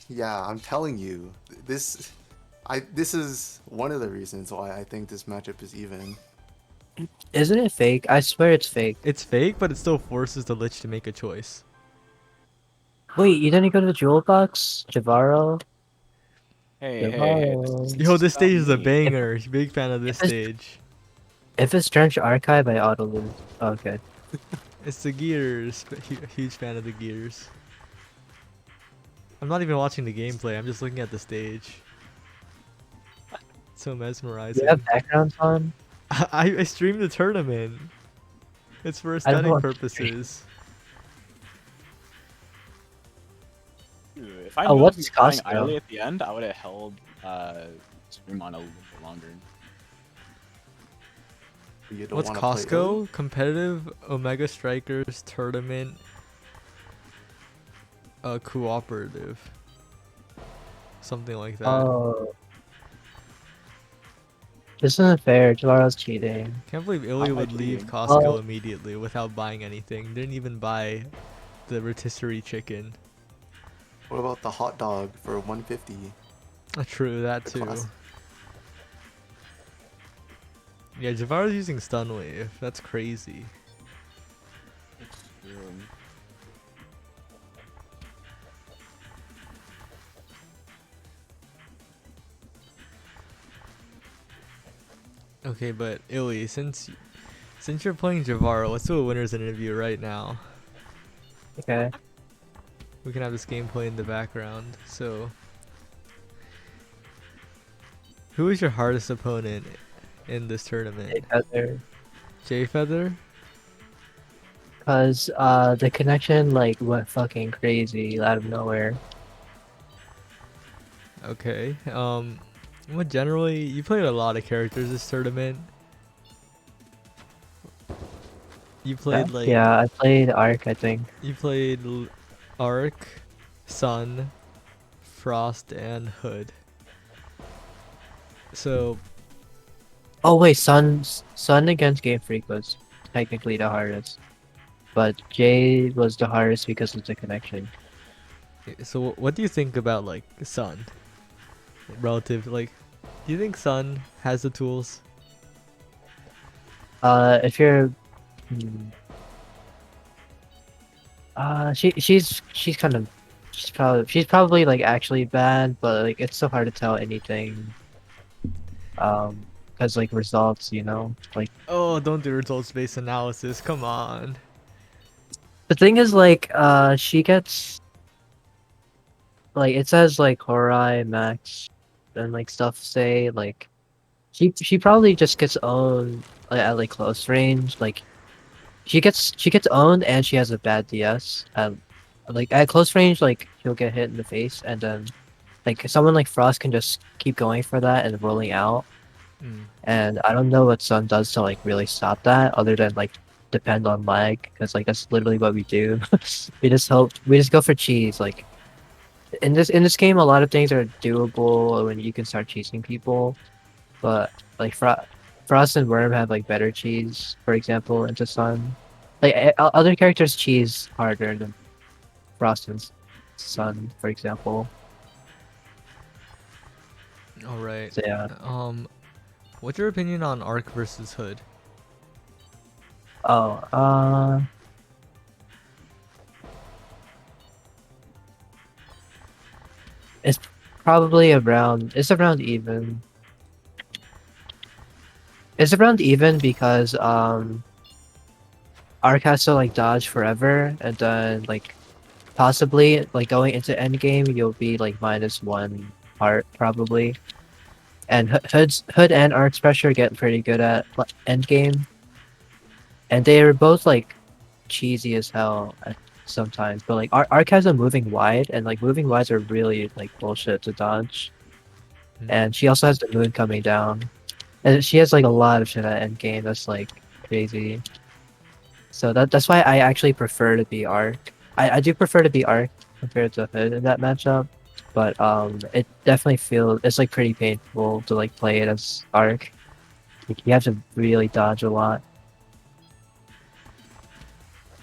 Yeah, I'm telling you, this is one of the reasons why I think this matchup is even. Isn't it fake? I swear it's fake. It's fake, but it still forces the Lich to make a choice. Wait, you didn't go to the jewel box? Javaro? Hey. Yo, this about stage is a me. banger. Big fan of this if it's- stage. If it's Trench Archive, I auto lose. Okay. It's the gears. Huge fan of the gears. I'm not even watching the gameplay. I'm just looking at the stage. So Do mesmerizing. you have backgrounds on? I streamed the tournament. It's for I don't aesthetic want to purposes. Dude, if I Oh, knew I what's was playing Costco? early at the end, I would have held stream on a little bit longer. You don't What's wanna play Illy? Costco? Competitive Omega Strikers Tournament Cooperative. Something like that. Oh. This isn't fair. Javaro's cheating. Can't believe Illy How am I would leave cheating? Costco Oh. immediately without buying anything. Didn't even buy the rotisserie chicken. What about the hot dog for 150? True, that The too. class- Yeah, Javaro's using stun wave. That's crazy. It's true. Okay, but Illy, since you're playing Javaro, let's do a winners interview right now. Okay. We can have this gameplay in the background. So, who is your hardest opponent in this tournament? J Feather? Because the connection like went fucking crazy out of nowhere. Okay. Well, generally, you played a lot of characters this tournament. You played like Yeah, I played Arc, I think. you played Arc, Sun, Frost, and Hood. So Oh wait, Sun against Game Freak was technically the hardest, but Jay was the hardest because of the connection. what do you think about like Sun? Relative, like, do you think Sun has the tools? If you're, hmm, she's kind of, she's probably like actually bad, but like it's so hard to tell anything. Because like results, you know, like Oh, don't do results-based analysis. Come on. the thing is like she gets like it says like Horai Max and like stuff say like she probably just gets owned at like close range. Like she gets owned and she has a bad DS. Like at close range, like she'll get hit in the face, and then like someone like Frost can just keep going for that and rolling out. Mm. And I don't know what Sun does to like really stop that, other than like depend on lag, because like that's literally what we do. We just go for cheese. Like in this game, a lot of things are doable when you can start cheesing people, but like Frost and Worm have like better cheese, for example, into Sun. Like other characters cheese harder than Frost and Sun, for example. All right. So yeah. What's your opinion on Arc versus Hood? Oh, it's probably around. It's around even. It's around even because Arc has to like dodge forever, and then like possibly like going into endgame you'll be like -1 heart probably. And Hood and Arc's pressure get pretty good at endgame, and they are both like cheesy as hell sometimes. But like Arc has a moving wide, and like moving wides are really like bullshit to dodge. And she also has the moon coming down, and she has like a lot of shit at endgame that's like crazy. So that's why I actually prefer to be Arc. I do prefer to be Arc compared to Hood in that matchup, but it definitely feels it's like pretty painful to like play it as Arc. Like, you have to really dodge a lot.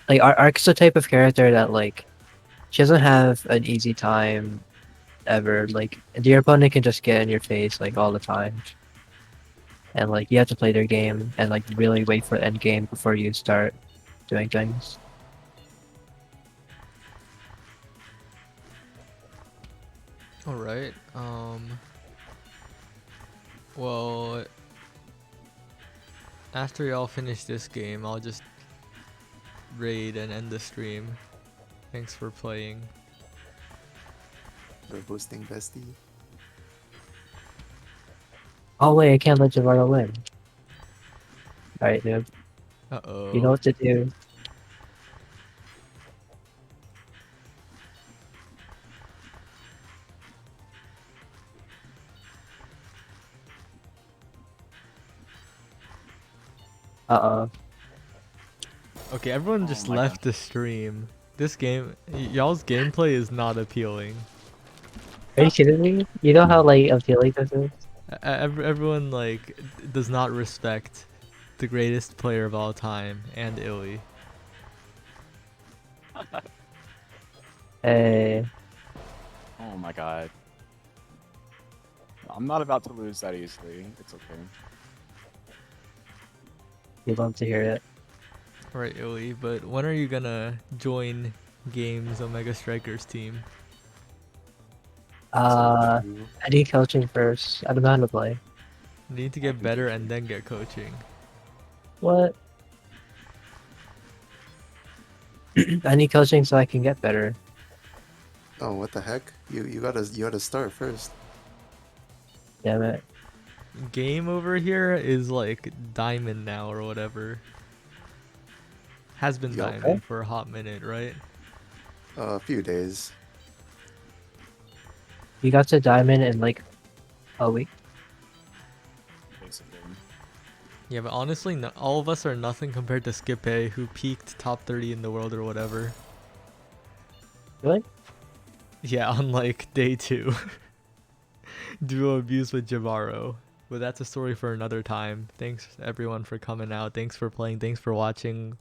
Like Arc's the type of character that like she doesn't have an easy time ever. Like your opponent can just get in your face like all the time, and like you have to play their game and like really wait for the end game before you start doing things. All right. Well, after y'all finish this game, I'll just raid and end the stream. Thanks for playing. For hosting, Bestie. Oh wait, I can't let Javaro win. Alright, dude. You know Uh-oh. what to do. Uh-oh. Okay, everyone Oh just my god. left the stream. This game, y'all's gameplay is not appealing. Are you kidding me? You know how like appealing this is? Everyone like does not respect the greatest player of all time and Illy. Hey, Oh my god. I'm not about to lose that easily. It's okay. you love to hear it. Right, Illy, but when are you gonna join Games Omega Strikers team? Uh, True. I need coaching first. I don't know how to play. You need to I get can better teach and you. then get coaching. What? I need coaching so I can get better. Oh, what the heck? You gotta start first. Damn it. Game over here is like diamond now or whatever. Has been Yup. Okay. diamond for a hot minute, right? A few days. You got to diamond in like a week. Basically. Yeah, but honestly, no, all of us are nothing compared to Skip A, who peaked top 30 in the world or whatever. Really? Yeah, on like day 2. Duo abuse with Javaro. But that's a story for another time. Thanks everyone for coming out. Thanks for playing. Thanks for watching.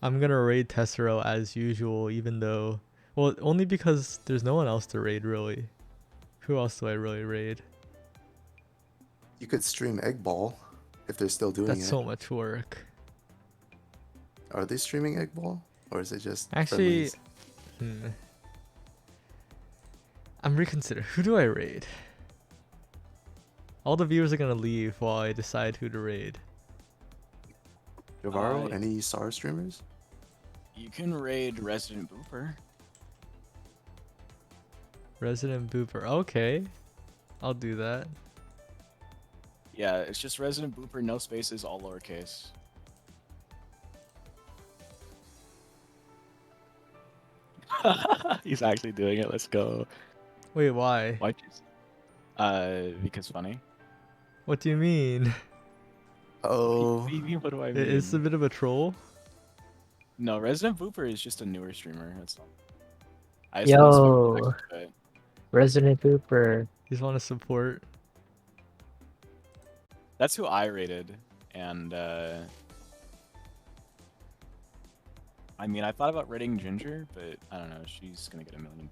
I'm gonna raid Tessero as usual, even though... Well, only because there's no one else to raid, really. Who else do I really raid? You could stream Egg Ball if they're still doing That's it. so much work. Are they streaming Egg Ball? Or is it just Actually, friendlies? I'm reconsidering. Who do I raid? All the viewers are gonna leave while I decide who to raid. Javaro, any SAR streamers? You can raid Resident Booper. Resident Booper. Okay. I'll do that. Yeah, it's just Resident Booper, no spaces, all lowercase. He's actually doing it. Let's go. Wait, why? Why? Because funny. What do you mean? Oh, What do I It's a mean? bit of a troll? No, Resident Booper is just a newer streamer. That's all. I just want to speak Yo, to it. Resident Cooper. You just want to support? That's who I rated, and I mean, I thought about rating Ginger, but I don't know. She's gonna get a million